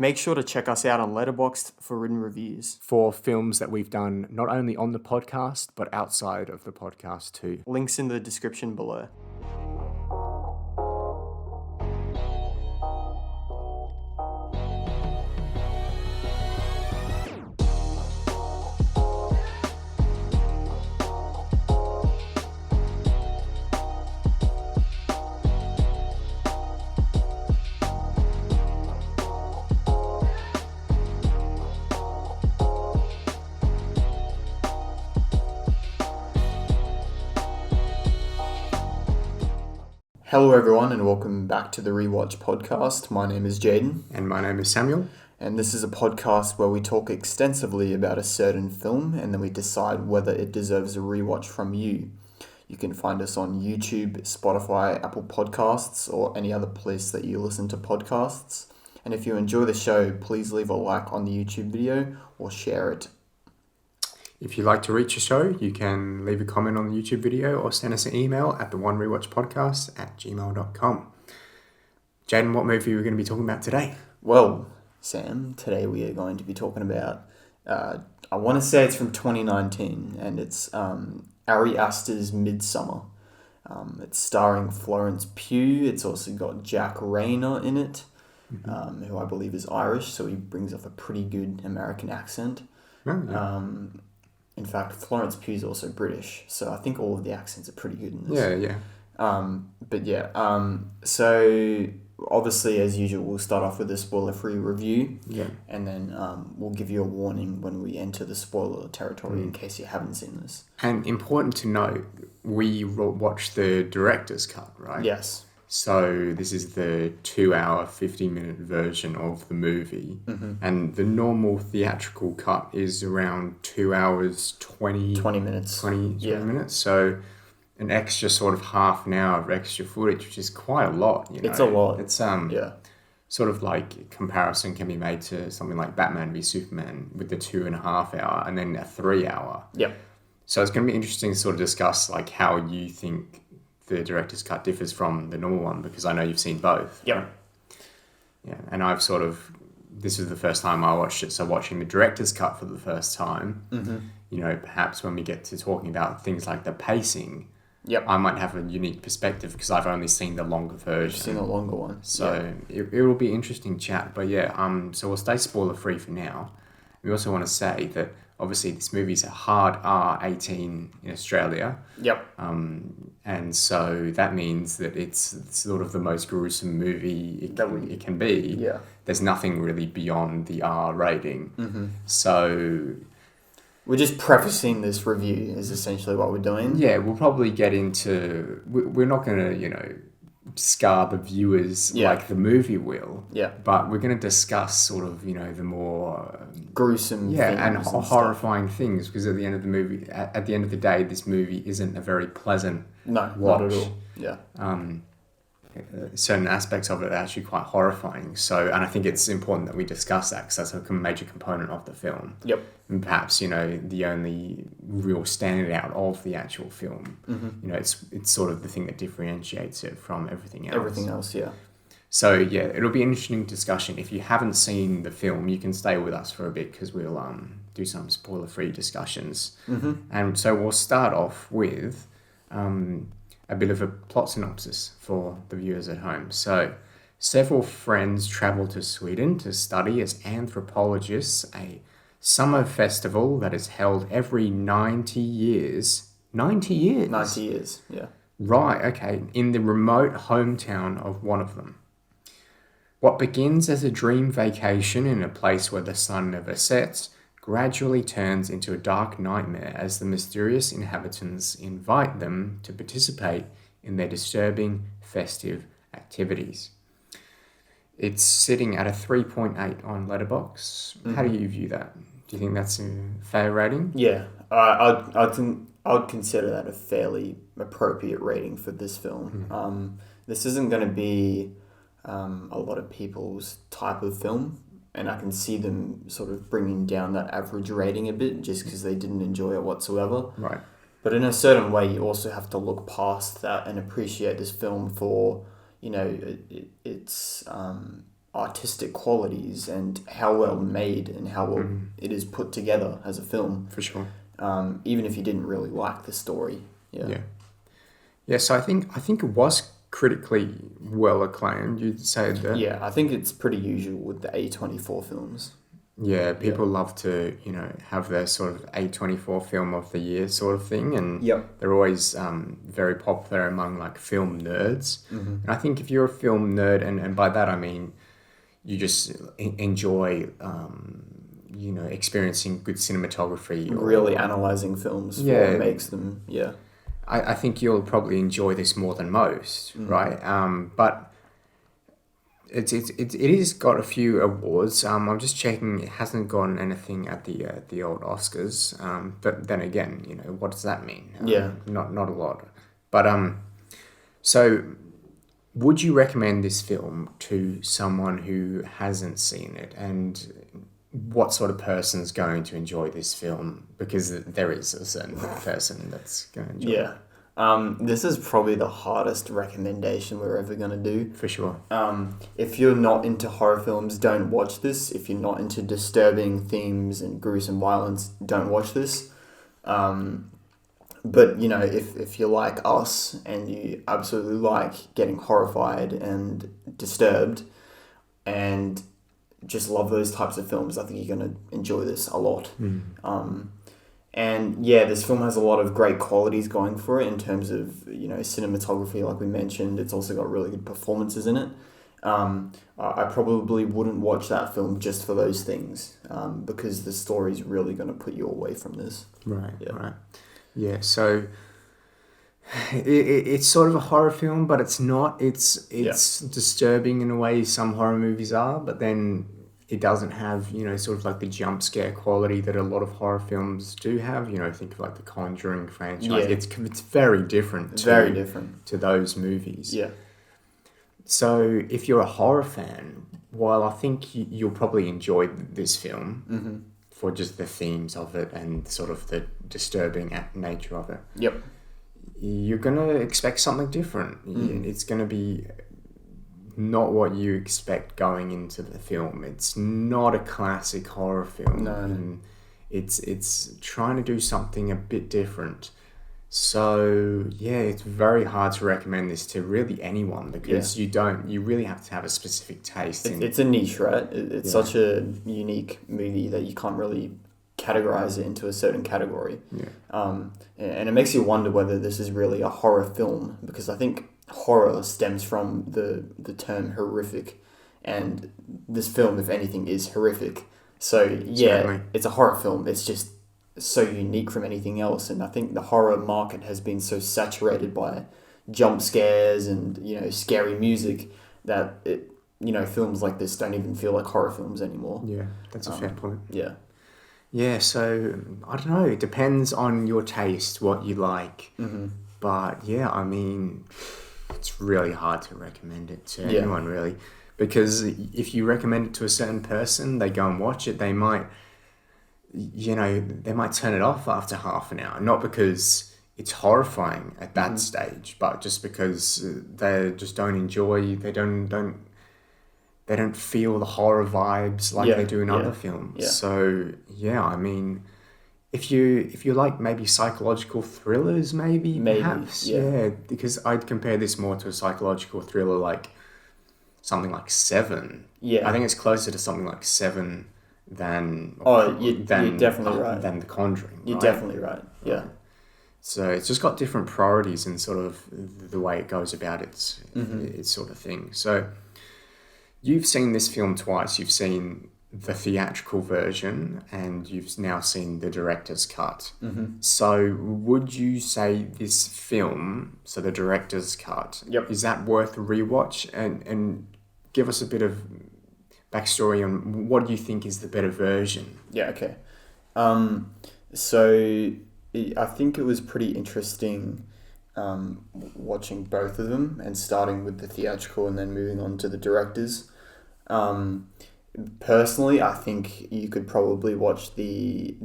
Make sure to check us out on Letterboxd for written reviews. For films that we've done not only on the podcast, but outside of the podcast too. Links in the description below. Hello everyone and welcome back to the Rewatch podcast. My name is Jaden. And my name is Samuel. And this is a podcast where we talk extensively about a certain film and then we decide whether it deserves a rewatch from you. You can find us on YouTube, Spotify, Apple Podcasts, or any other place that you listen to podcasts. And if you enjoy the show, please leave a like on the YouTube video or share it. If you'd like to reach the show, you can leave a comment on the YouTube video or send us an email at theonerewatchpodcast@gmail.com. Jaden, what movie are we going to be talking about today? Well, Sam, today we are going to be talking about, I want to say it's from 2019, and it's Ari Aster's Midsommar. It's starring Florence Pugh. It's also got Jack Rayner in it, who I believe is Irish, so he brings off a pretty good American accent. Oh, yeah. In fact, Florence Pugh is also British, so I think all of the accents are pretty good in this. So obviously, as usual, we'll start off with a spoiler-free review. Yeah. And then we'll give you a warning when we enter the spoiler territory in case you haven't seen this. And important to note, we watched the director's cut, right? Yes. So this is the 2-hour, 50-minute version of the movie. Mm-hmm. And the normal theatrical cut is around 2 hours, 20 minutes. 20 minutes. So an extra sort of half an hour of extra footage, which is quite a lot. You know? It's a lot. It's sort of like comparison can be made to something like Batman v Superman with the 2.5 hour and then a 3 hour. Yep. So it's going to be interesting to sort of discuss like how you think the director's cut differs from the normal one, because I know you've seen both. Yep. Yeah, and I've this was the first time I watched it, so watching the director's cut for the first time, you know, perhaps when we get to talking about things like the pacing, I might have a unique perspective because I've only seen the longer version. You've seen the longer one. So it will be interesting chat, but so we'll stay spoiler free for now. We also want to say that obviously this movie is a hard R18 in Australia. Yep. And so that means that it's sort of the most gruesome movie it can be. Yeah. There's nothing really beyond the R rating. Mm-hmm. So we're just prefacing this review is essentially what we're doing. Yeah, we'll probably get into... We're not going to, scar the viewers like the movie will. Yeah. But we're going to discuss sort of, the more... gruesome things. And horrifying things, because at the end of the movie, at the end of the day, this movie isn't a very pleasant watch. Not at all. Yeah. Certain aspects of it are actually quite horrifying. So, and I think it's important that we discuss that because that's a major component of the film. Yep. And perhaps, the only real standout of the actual film. Mm-hmm. It's sort of the thing that differentiates it from everything else. Everything else, yeah. So, it'll be an interesting discussion. If you haven't seen the film, you can stay with us for a bit because we'll do some spoiler-free discussions. Mm-hmm. And so we'll start off with a bit of a plot synopsis for the viewers at home. So, several friends travel to Sweden to study as anthropologists a summer festival that is held every 90 years. 90 years? 90 years, yeah. Right, okay. In the remote hometown of one of them. What begins as a dream vacation in a place where the sun never sets gradually turns into a dark nightmare as the mysterious inhabitants invite them to participate in their disturbing festive activities. It's sitting at a 3.8 on Letterboxd. Mm-hmm. How do you view that? Do you think that's a fair rating? Yeah, I'd consider that a fairly appropriate rating for this film. Mm-hmm. This isn't going to be a lot of people's type of film, and I can see them sort of bringing down that average rating a bit just because they didn't enjoy it whatsoever. Right. But in a certain way, you also have to look past that and appreciate this film for, it's artistic qualities and how well made and how well it is put together as a film. For sure. Even if you didn't really like the story. Yeah. So I think it was critically well acclaimed. You'd say that. Yeah, I think it's pretty usual with the A24 films. Yeah, people love to, have their sort of A24 film of the year sort of thing, and they're always very popular among like film nerds. And I think if you're a film nerd, and by that I mean you just enjoy, experiencing good cinematography, really analysing films for what makes them, I think you'll probably enjoy this more than most, right? But it is got a few awards. I'm just checking; it hasn't gotten anything at the old Oscars. But then again, what does that mean? Not a lot. But so would you recommend this film to someone who hasn't seen it? And what sort of person's going to enjoy this film? Because there is a certain person that's going to enjoy it. This is probably the hardest recommendation we're ever going to do. For sure. If you're not into horror films, don't watch this. If you're not into disturbing themes and gruesome violence, don't watch this. But, if you're like us and you absolutely like getting horrified and disturbed and just love those types of films, I think you're going to enjoy this a lot. And this film has a lot of great qualities going for it in terms of, cinematography, like we mentioned. It's also got really good performances in it. I probably wouldn't watch that film just for those things, because the story's really going to put you away from this. Right. Yeah, so it's sort of a horror film, but it's not. It's disturbing in a way some horror movies are, but then it doesn't have, sort of like the jump scare quality that a lot of horror films do have. Think of like the Conjuring franchise. Yeah. It's very different. To those movies. Yeah. So if you're a horror fan, while I think you'll probably enjoy this film for just the themes of it and sort of the disturbing nature of it. Yep. You're going to expect something different. It's going to be not what you expect going into the film. It's not a classic horror film. No. And it's trying to do something a bit different. So it's very hard to recommend this to really anyone because you really have to have a specific taste. It's a niche, right? It's such a unique movie that you can't really categorize it into a certain category. And it makes you wonder whether this is really a horror film, because I think horror stems from the term horrific, and this film, if anything, is horrific. So Certainly. It's a horror film. It's just so unique from anything else, and I think the horror market has been so saturated by jump scares and scary music that films like this don't even feel like horror films anymore. Yeah, that's a fair point. Yeah, so I don't know. It depends on your taste, what you like. But I mean, it's really hard to recommend it to anyone, really, because if you recommend it to a certain person, they go and watch it, they might turn it off after half an hour, not because it's horrifying at that stage, but just because they just don't enjoy, they don't feel the horror vibes like they do in other films. Yeah. So I mean, if you like maybe psychological thrillers, maybe perhaps, because I'd compare this more to a psychological thriller, like something like Seven. I think it's closer to something like Seven than you're definitely right. Than The Conjuring. You're right? definitely right. Yeah. So it's just got different priorities and sort of the way it goes about its sort of thing. So you've seen this film twice. You've seen the theatrical version and you've now seen the director's cut. So would you say this film, so the director's cut, is that worth a rewatch? And give us a bit of backstory on what do you think is the better version? Yeah, okay. So I think it was pretty interesting watching both of them and starting with the theatrical and then moving on to the director's. Personally, I think you could probably watch the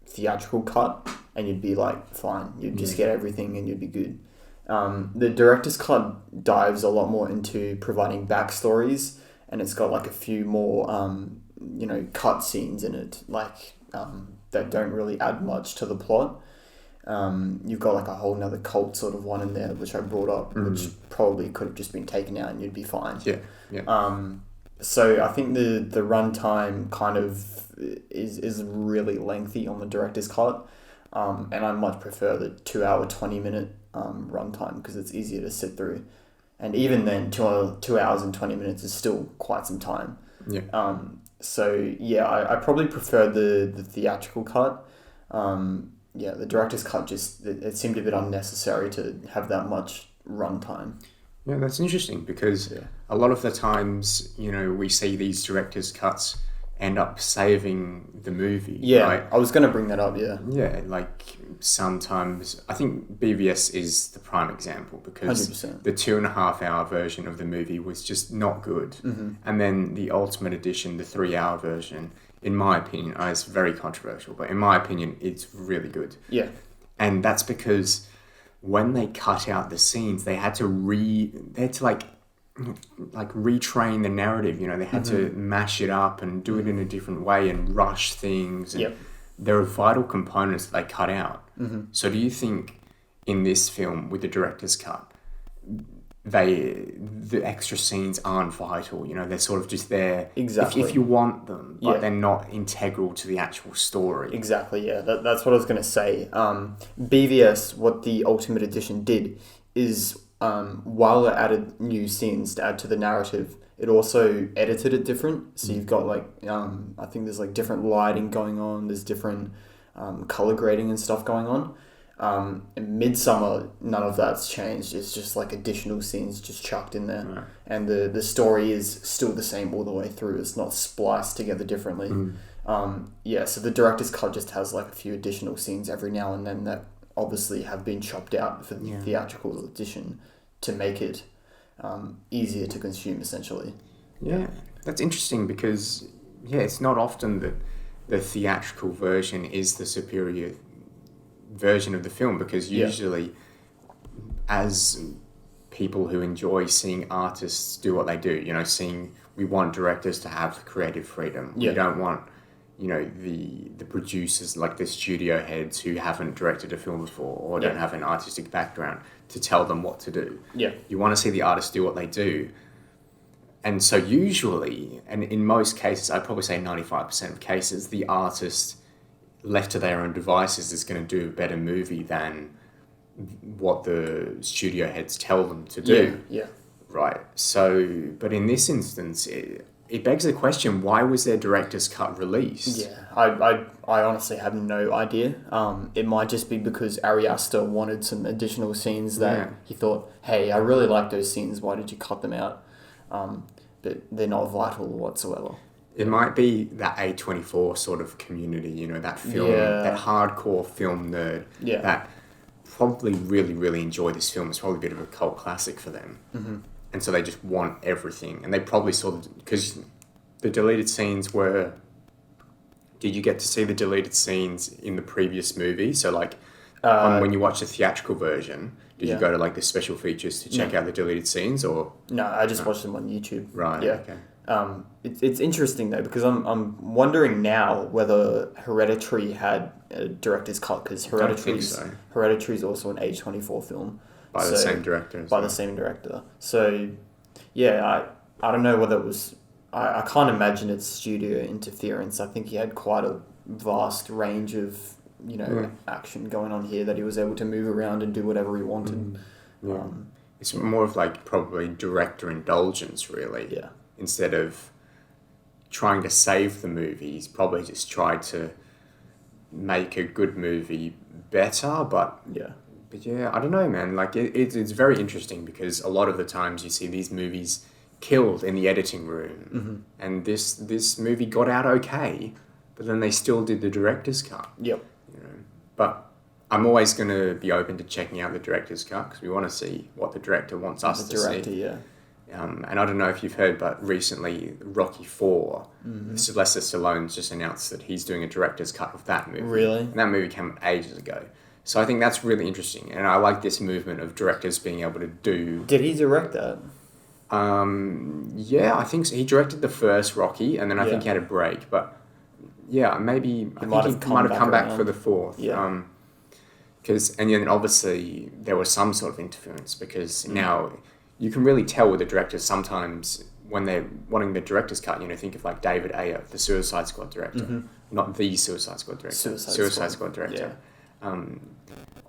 theatrical cut and you'd be like, fine, you'd just get everything and you'd be good. The director's cut dives a lot more into providing backstories, and it's got like a few more, cut scenes in it, that don't really add much to the plot. You've got like a whole nother cult sort of one in there, which I brought up, which probably could have just been taken out and you'd be fine. Yeah, yeah. So I think the runtime kind of is really lengthy on the director's cut, and I much prefer the 2 hour 20 minute runtime because it's easier to sit through, and even then 2 hours and 20 minutes is still quite some time. Yeah. So yeah, I probably prefer the theatrical cut. The director's cut it seemed a bit unnecessary to have that much runtime. Yeah, that's interesting because a lot of the times, we see these director's cuts end up saving the movie. Yeah, right? I was going to bring that up, yeah. Yeah, like sometimes, I think BVS is the prime example because 100%. the 2.5 hour version of the movie was just not good. And then the Ultimate Edition, the 3 hour version, in my opinion, it's very controversial, but in my opinion, it's really good. Yeah. And that's because when they cut out the scenes, they had to retrain the narrative. They had to mash it up and do it in a different way and rush things. And there are vital components that they cut out. So do you think in this film with the director's cut, the extra scenes aren't vital? They're sort of just there Exactly. if you want them, but they're not integral to the actual story. Exactly, yeah. That's what I was going to say. BVS, what the Ultimate Edition did is, while it added new scenes to add to the narrative, it also edited it different. So you've got I think there's different lighting going on. There's different color grading and stuff going on. In Midsommar, none of that's changed. It's just additional scenes just chucked in there. Right. And the story is still the same all the way through. It's not spliced together differently. So the director's cut just has a few additional scenes every now and then that obviously have been chopped out for the theatrical edition to make it easier to consume, essentially. Yeah, that's interesting because, it's not often that the theatrical version is the superior version of the film, because usually as people who enjoy seeing artists do what they do, we want directors to have creative freedom. We don't want, the producers, like the studio heads who haven't directed a film before or don't have an artistic background to tell them what to do. Yeah. You want to see the artists do what they do. And so usually, and in most cases, I'd probably say 95% of cases, the artist left to their own devices is going to do a better movie than what the studio heads tell them to do. Yeah. Right. So, but in this instance, it begs the question, why was their director's cut released? Yeah, I honestly have no idea. It might just be because Aster wanted some additional scenes that he thought, hey, I really like those scenes, why did you cut them out? But they're not vital whatsoever. It might be that A24 sort of community, that film, that hardcore film nerd, that probably really, really enjoy this film. It's probably a bit of a cult classic for them. And so they just want everything. And they probably because the deleted scenes were... Did you get to see the deleted scenes in the previous movie? So when you watch the theatrical version, did you go to the special features to check out the deleted scenes, or... No, I just watched them on YouTube. Right, yeah. Okay. It's interesting though, because I'm wondering now whether Hereditary had a director's cut, because Hereditary is also an A24 film by the same director. The same director. So I don't know whether it was. I can't imagine it's studio interference. I think he had quite a vast range of action going on here that he was able to move around and do whatever he wanted. It's more of probably director indulgence, really. Yeah. Instead of trying to save the movie, he's probably just tried to make a good movie better. But I don't know, man. It's very interesting because a lot of the times you see these movies killed in the editing room, and this movie got out okay, but then they still did the director's cut. Yep. But I'm always going to be open to checking out the director's cut because we want to see what the director wants us to see. Yeah. And I don't know if you've heard, but recently Rocky IV, Sylvester Stallone's just announced that he's doing a director's cut of that movie. Really? And that movie came ages ago. So I think that's really interesting, and I like this movement of directors being able to do. Did he direct that? Yeah, I think so. He directed the first Rocky, and then I think he had a break. But yeah, maybe I think he might have come back for the fourth. Yeah. And then obviously there was some sort of interference because now you can really tell with the directors sometimes when they're wanting the director's cut. Think of like David Ayer, the Suicide Squad director, not the Suicide Squad director, Suicide Squad director. Yeah.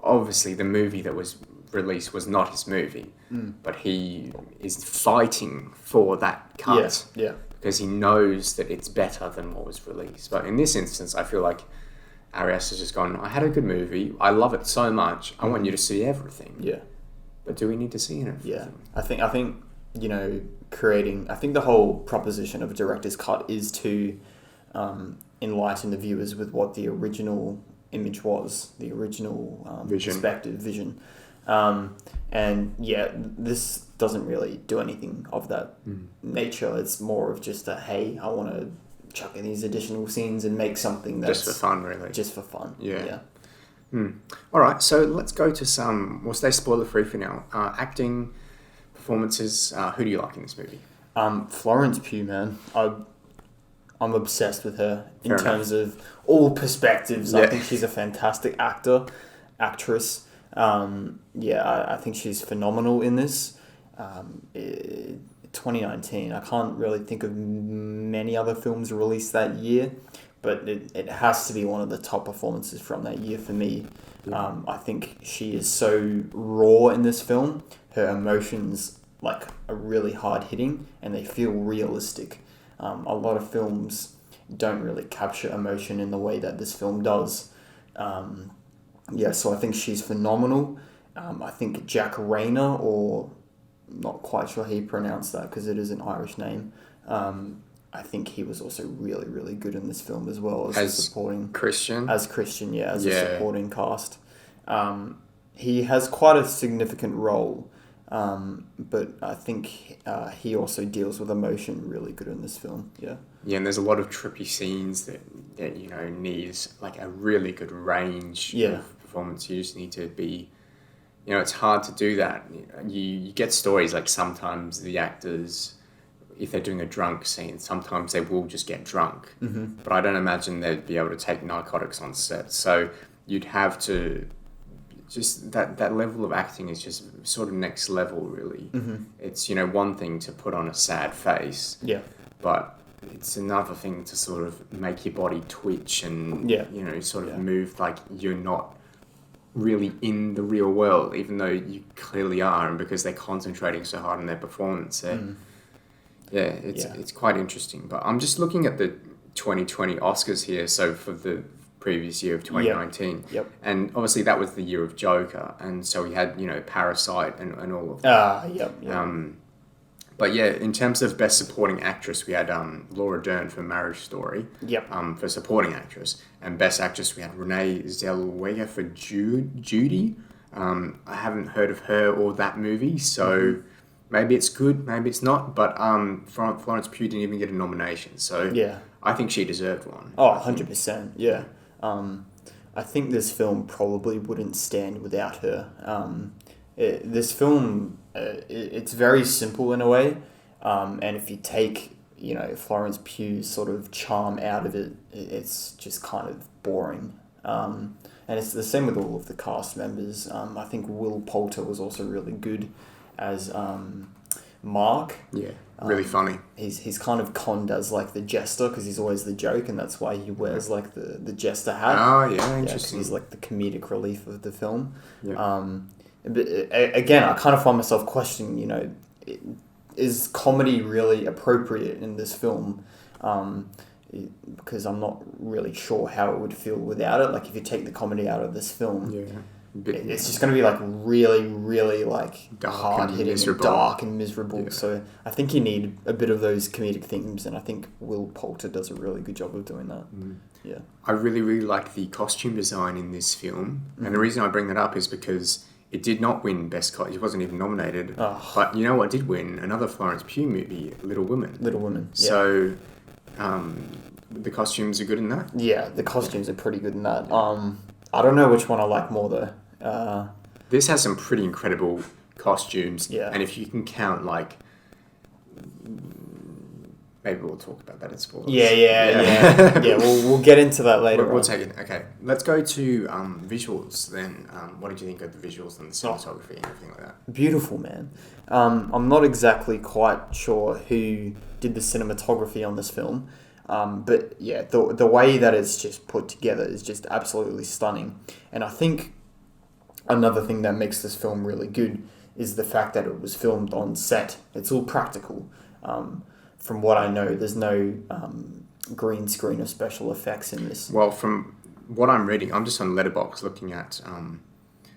Obviously, the movie that was released was not his movie, but he is fighting for that cut because he knows that it's better than what was released. But in this instance, I feel like Arias has just gone, I had a good movie, I love it so much, I want you to see everything. Yeah. But do we need to see everything? Yeah. I think I think the whole proposition of a director's cut is to enlighten the viewers with what the original image was, the original vision. And this doesn't really do anything of that nature. It's more of just hey, I want to chuck in these additional scenes and make something that's just for fun, really. Just for fun. Yeah. All right, so let's go to some. We'll stay spoiler free for now. Acting, performances. Who do you like in this movie? Florence Pugh, man. I'm obsessed with her in terms of all perspectives. I think she's a fantastic actress. I think she's phenomenal in this. 2019, I can't really think of many other films released that year, but it has to be one of the top performances from that year for me. I think she is so raw in this film. Her emotions are really hard hitting and they feel realistic. A lot of films don't really capture emotion in the way that this film does. So I think she's phenomenal. I think Jack Rayner, or not quite sure how you pronounce that because it is an Irish name. I think he was also really, really good in this film as well as supporting Christian. As Christian, a supporting cast. He has quite a significant role, but I think he also deals with emotion really good in this film. Yeah. Yeah, and there's a lot of trippy scenes that needs a really good range of performance. You just need to be. It's hard to do that. You get stories sometimes the actors, if they're doing a drunk scene, sometimes they will just get drunk. Mm-hmm. But I don't imagine they'd be able to take narcotics on set. So you'd have to just that level of acting is just sort of next level, really. Mm-hmm. It's one thing to put on a sad face. Yeah. But it's another thing to sort of make your body twitch and move like you're not really in the real world, even though you clearly are, and because they're concentrating so hard on their performance. It's quite interesting. But I'm just looking at the 2020 Oscars here, so for the previous year of 2019. Yep. And obviously that was the year of Joker, and so we had, Parasite and all of that. But yeah, in terms of Best Supporting Actress, we had Laura Dern for Marriage Story. Yep. For Supporting Actress. And Best Actress, we had Renee Zellweger for Judy. I haven't heard of her or that movie, so maybe it's good, maybe it's not. But Florence Pugh didn't even get a nomination, so I think she deserved one. Oh, 100%, yeah. I think this film probably wouldn't stand without her. This film, it's very simple in a way, and if you take Florence Pugh's sort of charm out of it, it's just kind of boring. And it's the same with all of the cast members. I think Will Poulter was also really good as Mark. Yeah, really funny. He's kind of conned as the jester because he's always the joke, and that's why he wears the jester hat. Oh yeah, interesting. He's the comedic relief of the film. Yeah. But again, I kind of find myself questioning, is comedy really appropriate in this film? Because I'm not really sure how it would feel without it. If you take the comedy out of this film, it's just going to be really, really hard hitting and dark and miserable. Yeah. So I think you need a bit of those comedic themes, and I think Will Poulter does a really good job of doing that. Yeah, I really, really like the costume design in this film, and the reason I bring that up is because it did not win Best Costume. It wasn't even nominated. Oh. But you know what did win? Another Florence Pugh movie, Little Women. Little Women, yeah. So, the costumes are good in that? Yeah, the costumes are pretty good in that. I don't know which one I like more though. This has some pretty incredible costumes. Yeah. And if you can count, like, maybe we'll talk about that as spoilers. Yeah. We'll get into that later. We'll take it. Okay, let's go to visuals then. What did you think of the visuals and the cinematography and everything like that? Beautiful, man. I'm not exactly quite sure who did the cinematography on this film, but yeah, the way that it's just put together is just absolutely stunning. And I think another thing that makes this film really good is the fact that it was filmed on set. It's all practical. From what I know, there's no green screen or special effects in this. Well, from what I'm reading, I'm just on Letterboxd looking at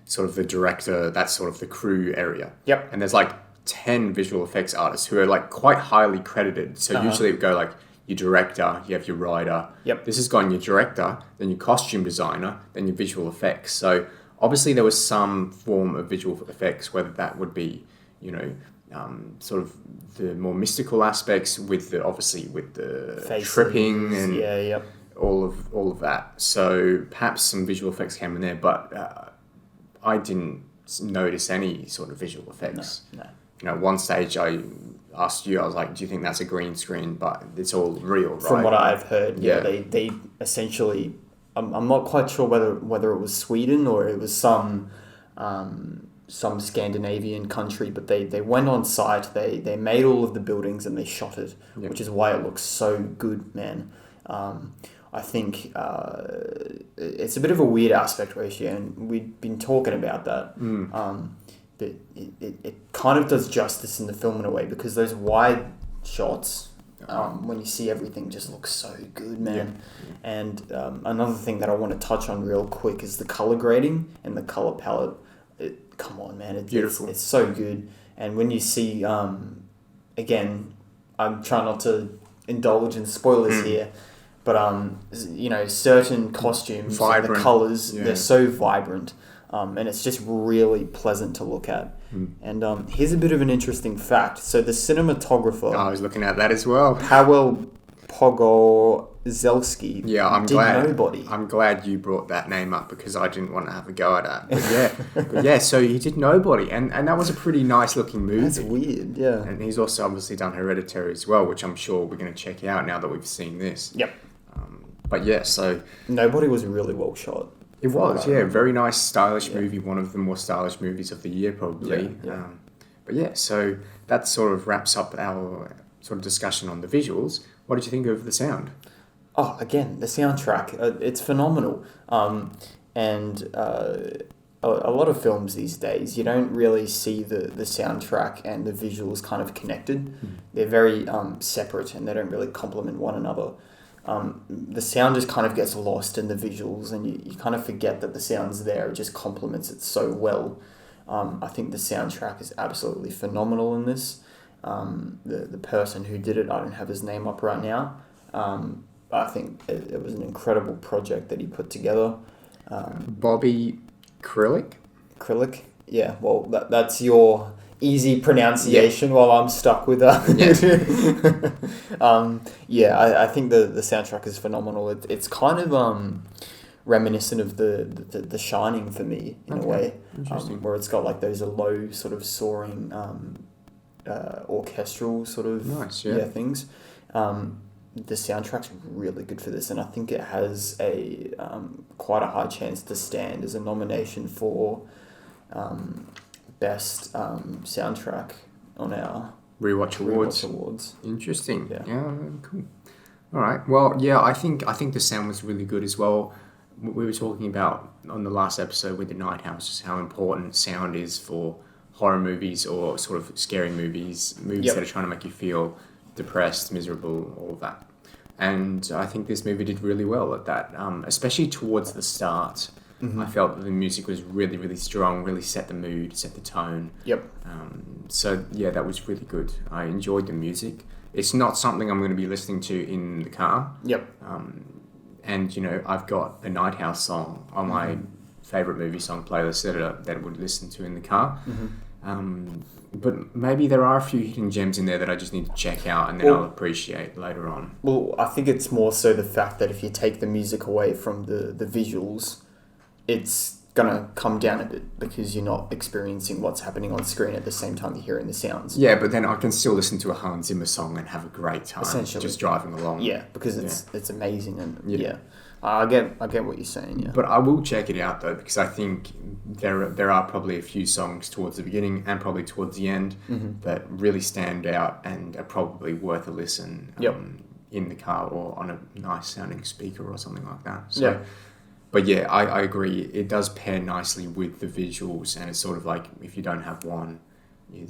sort of the director, that's sort of the crew area. Yep. And there's like 10 visual effects artists who are like quite highly credited. So usually it would go like your director, you have your writer. Yep. This has gone your director, then your costume designer, then your visual effects. So obviously there was some form of visual effects, whether that would be, you know, sort of the more mystical aspects with the Faces, tripping and yep. all of that. So perhaps some visual effects came in there, but I didn't notice any sort of visual effects. No. You know, at one stage I asked you, I was like, do you think that's a green screen? But it's all real, right? From what I've heard, Yeah. they essentially, I'm not quite sure whether it was Sweden or it was some Scandinavian country, but they went on site, they made all of the buildings and they shot it, which is why it looks so good, man. I think it's a bit of a weird aspect ratio, and we've been talking about that. But it kind of does justice in the film in a way, because those wide shots, when you see everything, just looks so good, man. Yeah. And another thing that I want to touch on real quick is the color grading and the color palette. Come on, man. Beautiful. It's so good. And when you see, again, I'm trying not to indulge in spoilers here, but, you know, certain costumes, and the colors, they're so vibrant. And it's just really pleasant to look at. And here's a bit of an interesting fact. So the cinematographer... I was looking at that as well. Paweł Pogorzelski did Nobody. I'm glad you brought that name up, because I didn't want to have a go at that. But yeah, so he did Nobody, and that was a pretty nice looking movie. That's weird, yeah. And he's also obviously done Hereditary as well, which I'm sure we're going to check out now that we've seen this. Yep. But yeah, so... Nobody was really well shot. It was, yeah. Very nice, stylish movie. One of the more stylish movies of the year, probably. Yeah. But yeah, so that sort of wraps up our sort of discussion on the visuals. What did you think of the sound? Oh, again, the soundtrack. It's phenomenal. And a lot of films these days, you don't really see the soundtrack and the visuals kind of connected. They're very separate, and they don't really complement one another. The sound just kind of gets lost in the visuals, and you kind of forget that the sound's there. It just complements it so well. I think the soundtrack is absolutely phenomenal in this. The person who did it, I don't have his name up right now. I think it was an incredible project that he put together. Bobby Krylik? Krylik? Yeah, well, that's your easy pronunciation while I'm stuck with that. I think the soundtrack is phenomenal. It's kind of reminiscent of the Shining for me in a way, where it's got like those low sort of soaring orchestral sort of things. The soundtrack's really good for this, and I think it has a quite a high chance to stand as a nomination for best soundtrack on our Rewatch Awards. Interesting. Yeah, cool. All right. Well, yeah, I think the sound was really good as well. We were talking about on the last episode with The Night House just how important sound is for horror movies or sort of scary movies that are trying to make you feel depressed, miserable, all of that. And I think this movie did really well at that, especially towards the start. I felt that the music was really, really strong, really set the mood, set the tone. Yep. So, yeah, that was really good. I enjoyed the music. It's not something I'm going to be listening to in the car. Yep. And, you know, I've got a Night House song on my favourite movie song playlist that I would listen to in the car. But maybe there are a few hidden gems in there that I just need to check out, and then I'll appreciate later on. Well, I think it's more so the fact that if you take the music away from the visuals, it's gonna come down a bit because you're not experiencing what's happening on screen at the same time you're hearing the sounds. Yeah, but then I can still listen to a Hans Zimmer song and have a great time Essentially. just driving along. Yeah, because it's amazing and Yeah. I get what you're saying. Yeah, But I will check it out though, because I think there are probably a few songs towards the beginning and probably towards the end that really stand out and are probably worth a listen. Yep. In the car or on a nice sounding speaker or something like that. So, Yeah. But yeah, I agree. It does pair nicely with the visuals, and it's sort of like if you don't have one, you're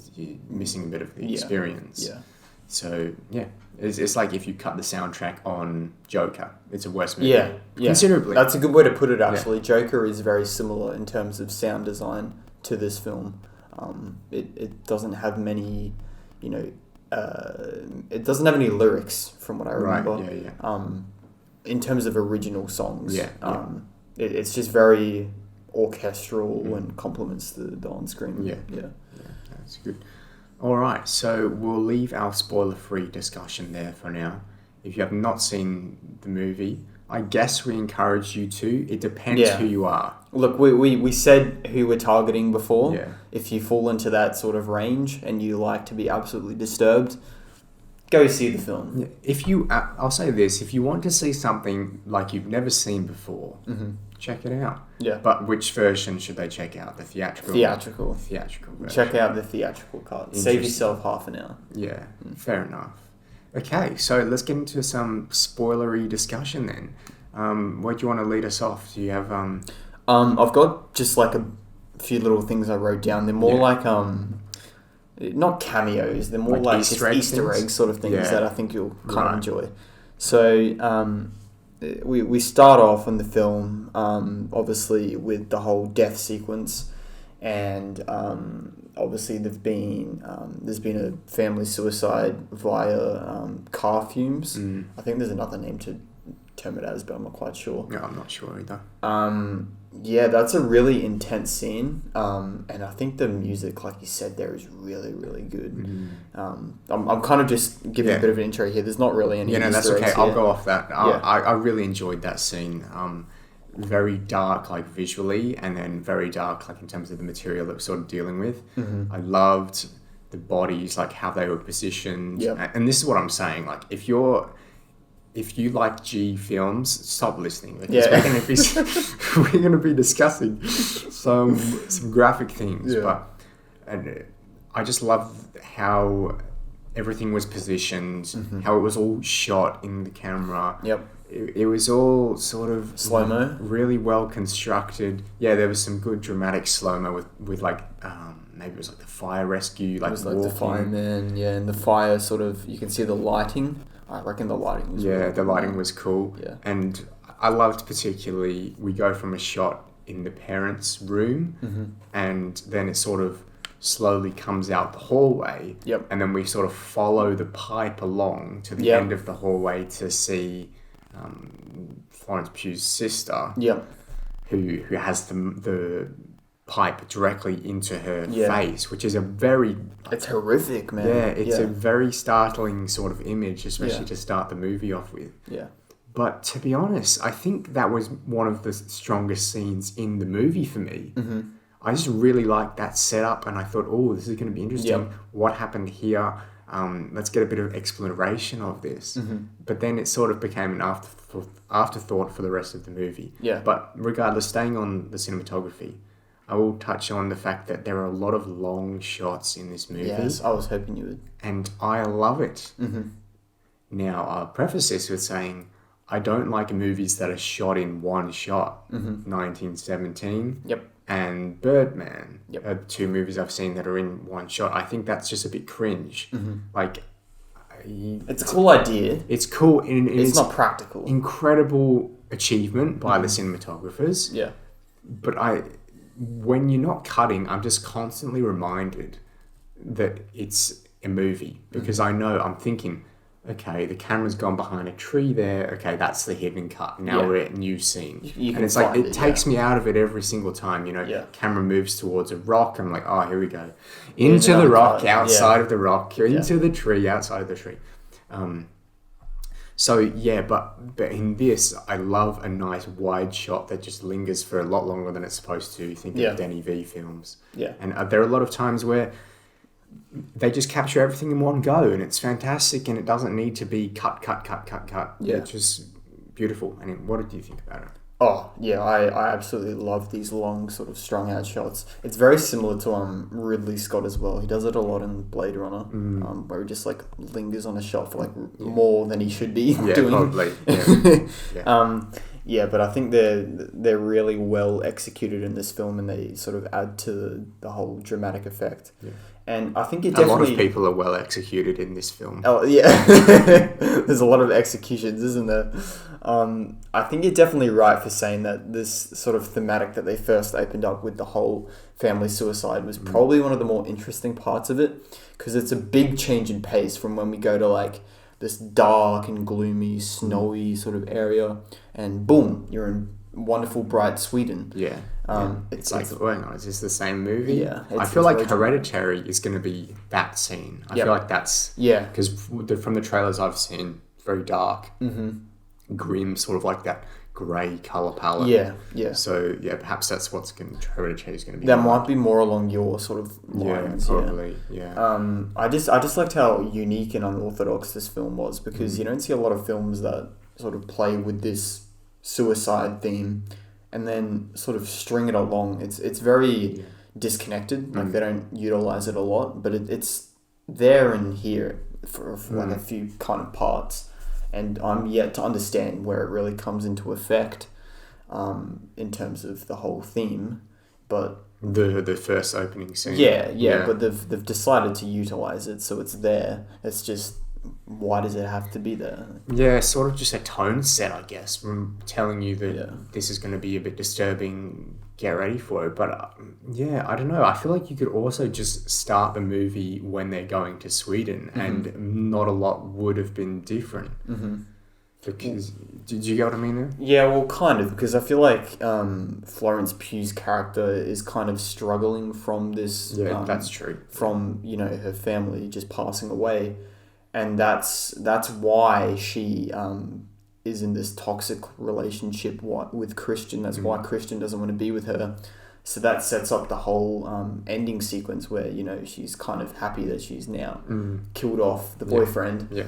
missing a bit of the experience. Yeah. So yeah, it's like if you cut the soundtrack on Joker, it's a worse movie. Yeah. Considerably. That's a good way to put it. Actually, Joker is very similar in terms of sound design to this film. It doesn't have many, it doesn't have any lyrics from what I remember. Right. Yeah. In terms of original songs. Yeah. It's just very orchestral and complements the on-screen. Yeah. Yeah. That's good. All right, so we'll leave our spoiler-free discussion there for now. If you have not seen the movie, I guess we encourage you to. It depends who you are. Look, we said who we're targeting before. Yeah. If you fall into that sort of range and you like to be absolutely disturbed, go see the film. Yeah. I'll say this: if you want to see something like you've never seen before, check it out. Yeah. But which version should they check out? The theatrical. Theatrical. Theatrical version. Check out the theatrical cut. Save yourself half an hour. Yeah. Fair enough. Okay, so let's get into some spoilery discussion then. Where do you want to lead us off? Do you have I've got just like a few little things I wrote down. They're more like not cameos. They're more like Easter egg sort of things that I think you'll kind of enjoy. So we start off in the film obviously with the whole death sequence, and obviously there's been a family suicide via car fumes. I think there's another name to term it as, but I'm not quite sure. No, I'm not sure either. Yeah, that's a really intense scene, and I think the music, like you said, there is really, really good. I'm kind of just giving a bit of an intro here. There's not really any. That's Easter okay. eggs I'll here. go off that. I really enjoyed that scene. Very dark, like visually, and then very dark, like in terms of the material that we're sort of dealing with. I loved the bodies, like how they were positioned. And this is what I'm saying. Like if you like G films, stop listening because we're gonna be discussing some graphic things. And I just love how everything was positioned, how it was all shot in the camera. It was all sort of slow-mo, really well constructed. Yeah, there was some good dramatic slow-mo with like maybe it was like the fire rescue, like it was like the fireman, and the fire sort of, you can see the lighting. I reckon the lighting was really the lighting was cool. And I loved particularly, we go from a shot in the parents' room and then it sort of slowly comes out the hallway. And then we sort of follow the pipe along to the end of the hallway to see Florence Pugh's sister, who has the pipe directly into her face, which is a very... It's horrific, man. Yeah, it's a very startling sort of image, especially to start the movie off with. But to be honest, I think that was one of the strongest scenes in the movie for me. I just really liked that setup, and I thought, oh, this is going to be interesting. What happened here? Let's get a bit of exploration of this. But then it sort of became an afterthought for the rest of the movie. But regardless, staying on the cinematography, I will touch on the fact that there are a lot of long shots in this movie. Yes, I was hoping you would. And I love it. Now, I'll preface this with saying I don't like movies that are shot in one shot. 1917 and Birdman are two movies I've seen that are in one shot. I think that's just a bit cringe. Like, it's a cool idea. It's cool. It's not practical. Incredible achievement by the cinematographers. But when you're not cutting, I'm just constantly reminded that it's a movie because I'm thinking, okay, the camera's gone behind a tree there. Okay, that's the hidden cut. Now we're at new scene. And it's like, it takes me out of it every single time, camera moves towards a rock. I'm like, oh, here we go. Into the rock, outside of the rock, into the tree, outside of the tree. So yeah, but in this, I love a nice wide shot that just lingers for a lot longer than it's supposed to. Think Yeah. of Denny V films. Yeah. And there are a lot of times where they just capture everything in one go, and it's fantastic, and it doesn't need to be cut. Yeah. It's just beautiful. And what did you think about it? Oh, yeah, I absolutely love these long, sort of strung out shots. It's very similar to Ridley Scott as well. He does it a lot in Blade Runner, where he just like lingers on a shot for like more than he should be doing. Probably. Yeah. Yeah, but I think they're really well executed in this film, and they sort of add to the whole dramatic effect. Yeah. And I think it A definitely... lot of people are well executed in this film. Oh, yeah. There's a lot of executions, isn't there? I think you're definitely right for saying that this sort of thematic that they first opened up with the whole family suicide was probably one of the more interesting parts of it, because it's a big change in pace from when we go to like this dark and gloomy, snowy sort of area, and boom, you're in wonderful, bright Sweden. Yeah. It's like, hang on, is this the same movie? Yeah. I feel like Hereditary is going to be that scene. I feel like that's... Yeah. Because from the trailers I've seen, very dark, grim, sort of like that grey colour palette. Yeah, yeah. So, yeah, perhaps that's what's Hereditary is going to be. That might be more along your sort of lines. Yeah, probably, yeah. I just liked how unique and unorthodox this film was, because you don't see a lot of films that sort of play with this suicide theme and then sort of string it along. It's very disconnected. Like they don't utilize it a lot, but it's there and here for like a few kind of parts, and I'm yet to understand where it really comes into effect in terms of the whole theme. But the first opening scene. Yeah, but they've decided to utilize it, so it's there. It's just, why does it have to be there? Yeah, sort of just a tone set, I guess, from telling you that this is going to be a bit disturbing, get ready for it. But I don't know. I feel like you could also just start the movie when they're going to Sweden, and not a lot would have been different. Because, did you get what I mean there? Yeah, well, kind of, because I feel like Florence Pugh's character is kind of struggling from this... Yeah, that's true. From, her family just passing away. And that's why she is in this toxic relationship with Christian. That's why Christian doesn't want to be with her. So that sets up the whole ending sequence where, she's kind of happy that she's now killed off the boyfriend. Yeah.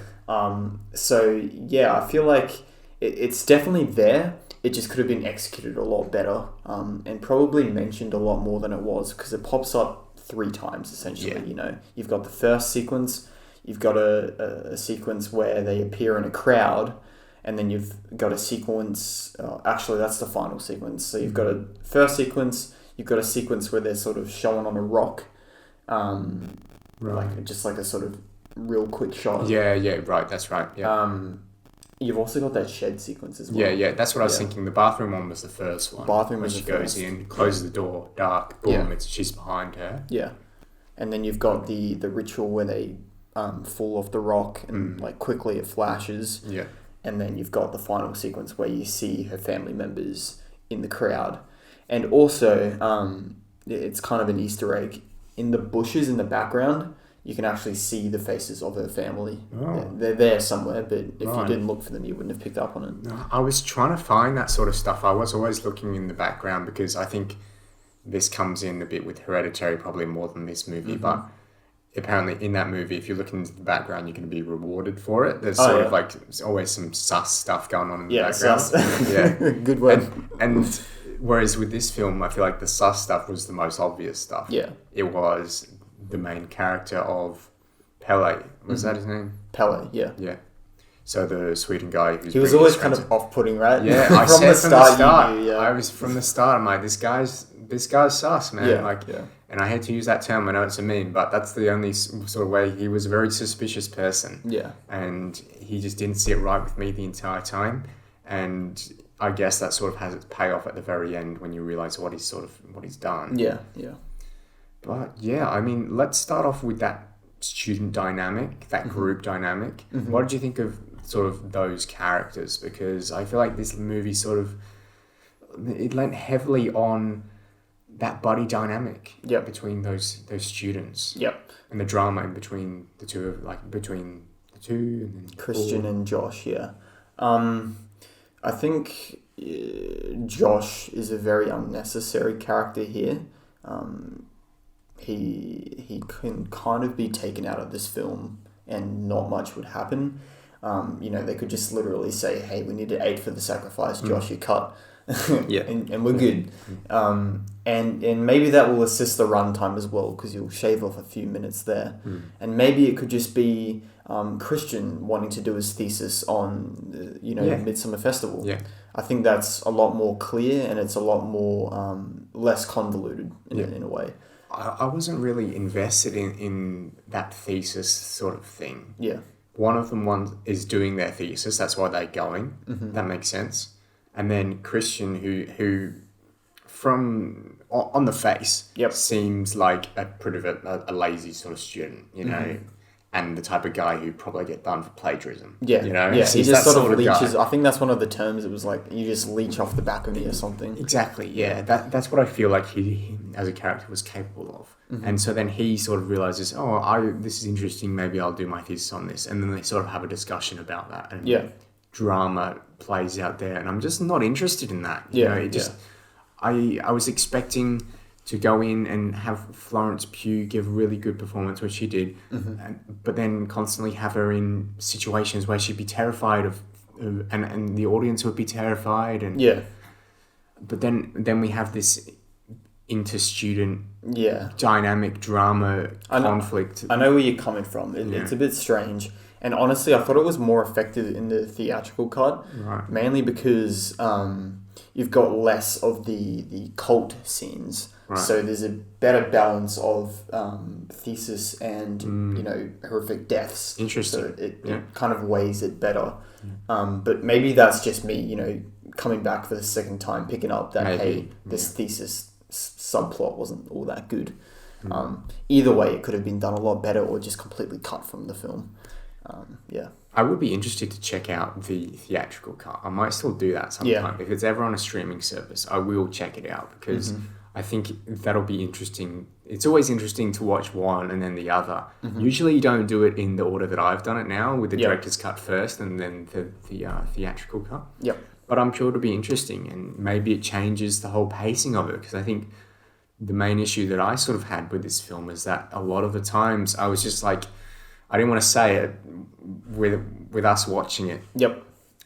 So, yeah, I feel like it's definitely there. It just could have been executed a lot better, and probably mentioned a lot more than it was, because it pops up 3 times, essentially. Yeah. You've got the first sequence, you've got a sequence where they appear in a crowd, and then you've got a sequence... actually, that's the final sequence. So you've got a first sequence, you've got a sequence where they're sort of shown on a rock, like just like a sort of real quick shot. Yeah, right, that's right. Yeah. You've also got that shed sequence as well. Yeah, that's what I was thinking. The bathroom one was the first one. Bathroom where was she the goes first. in, closes the door, dark, boom, she's behind her. Yeah. And then you've got the ritual where they fall off the rock, and like quickly it flashes. Yeah. And then you've got the final sequence where you see her family members in the crowd. And also, it's kind of an Easter egg. In the bushes in the background, you can actually see the faces of her family. Oh. They're there somewhere, but if you didn't look for them, you wouldn't have picked up on it. I was trying to find that sort of stuff. I was always looking in the background, because I think this comes in a bit with Hereditary, probably more than this movie, but apparently in that movie, if you're looking into the background, you're going to be rewarded for it. There's sort of like always some sus stuff going on in the background. Sus. Yeah, Good word. And whereas with this film, I feel like the sus stuff was the most obvious stuff. Yeah. It was the main character of Pele. Was that his name? Pele, yeah. Yeah. So the Sweden guy who's... He was always kind of off-putting, right? Yeah, I from said the start. You knew, yeah. I was from the start. I'm like, this guy's sus, man. Yeah. And I hate to use that term. I know it's a meme, but that's the only sort of way. He was a very suspicious person. Yeah. And he just didn't sit right with me the entire time. And I guess that sort of has its payoff at the very end when you realise what he's done. Yeah. But yeah, I mean, let's start off with that student dynamic, that group dynamic. What did you think of sort of those characters? Because I feel like this movie it lent heavily on that buddy dynamic between those students. Yep. And the drama in between the two, and then Christian and Josh, yeah. I think Josh is a very unnecessary character here. He can kind of be taken out of this film and not much would happen. They could just literally say, hey, we needed 8 for the sacrifice, Josh, you cut. Yeah. and we're good. And maybe that will assist the runtime as well, because you'll shave off a few minutes there. And maybe it could just be Christian wanting to do his thesis on Midsummer Festival. Yeah. I think that's a lot more clear, and it's a lot more less convoluted in a way. I wasn't really invested in that thesis sort of thing. Yeah. One of them is doing their thesis, that's why they're going. That makes sense. And then Christian, who from on the face seems like a pretty a lazy sort of student, and the type of guy who'd probably get done for plagiarism. Yeah, Yeah, he just sort of leeches. I think that's one of the terms. It was like, you just leech off the back of me or something. Exactly, yeah. That's what I feel like he as a character was capable of. And so then he sort of realizes, this is interesting, maybe I'll do my thesis on this. And then they sort of have a discussion about that. And drama plays out there, and I'm just not interested in that. I was expecting to go in and have Florence Pugh give a really good performance, which she did, but then constantly have her in situations where she'd be terrified of, and the audience would be terrified, but then we have this inter-student dynamic drama conflict. I know where you're coming from. It's a bit strange. And honestly, I thought it was more effective in the theatrical cut, mainly because you've got less of the cult scenes. Right. So there's a better balance of thesis and horrific deaths. Interesting. So it kind of weighs it better. But maybe that's just me, coming back for the second time, picking up that this thesis subplot wasn't all that good. Either way, it could have been done a lot better, or just completely cut from the film. I would be interested to check out the theatrical cut. I might still do that sometime. If it's ever on a streaming service, I will check it out, because I think that'll be interesting. It's always interesting to watch one and then the other. Usually you don't do it in the order that I've done it now, with the director's cut first and then the theatrical cut. But I'm sure it'll be interesting, and maybe it changes the whole pacing of it, because I think the main issue that I sort of had with this film is that a lot of the times I was just like, I didn't want to say it with us watching it.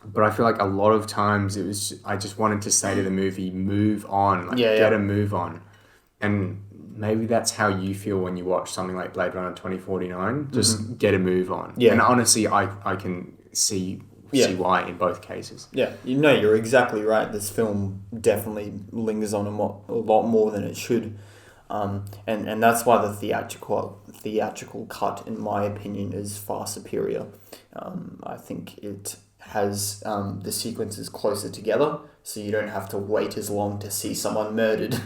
But I feel like a lot of times I just wanted to say to the movie, move on, get a move on. And maybe that's how you feel when you watch something like Blade Runner 2049, just get a move on. And honestly, I can see why in both cases. You're exactly right. This film definitely lingers on a lot more than it should. And that's why the theatrical cut, in my opinion, is far superior. I think it has the sequences closer together, so you don't have to wait as long to see someone murdered.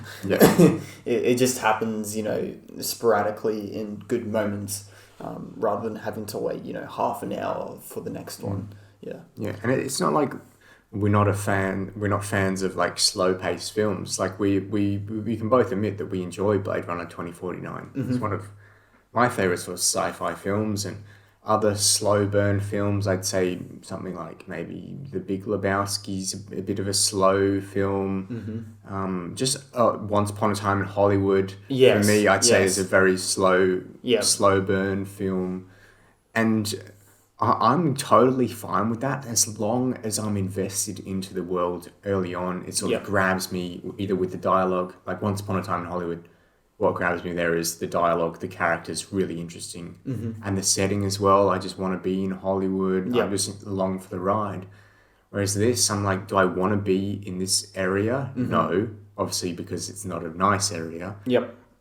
It just happens, sporadically in good moments, rather than having to wait, half an hour for the next one. And it's not like we're not fans of like slow paced films. Like we can both admit that we enjoy Blade Runner 2049. It's one of my favorite sort of sci-fi films, and other slow burn films, I'd say something like maybe The Big Lebowski's a bit of a slow film. Just Once Upon a Time in Hollywood, for me, I'd say is a very slow burn film, and I'm totally fine with that as long as I'm invested into the world early on. It sort of grabs me, either with the dialogue, like Once Upon a Time in Hollywood. What grabs me there is the dialogue, the characters, really interesting, and the setting as well. I just want to be in Hollywood. I'm just along for the ride. Whereas this, I'm like, do I want to be in this area? No, obviously, because it's not a nice area.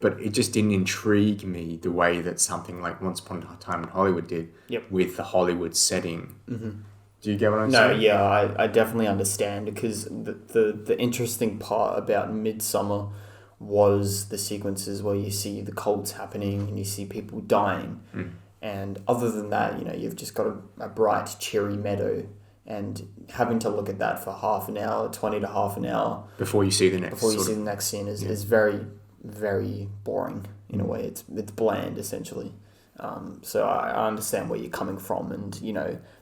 But it just didn't intrigue me the way that something like Once Upon a Time in Hollywood did with the Hollywood setting. Do you get what I'm saying? No, I definitely understand, because the interesting part about Midsommar was the sequences where you see the cults happening and you see people dying. And other than that, you've just got a bright, cheery meadow, and having to look at that for half an hour, 20 to half an hour before you see the next scene is very, very boring in a way. It's bland, essentially. So I understand where you're coming from, and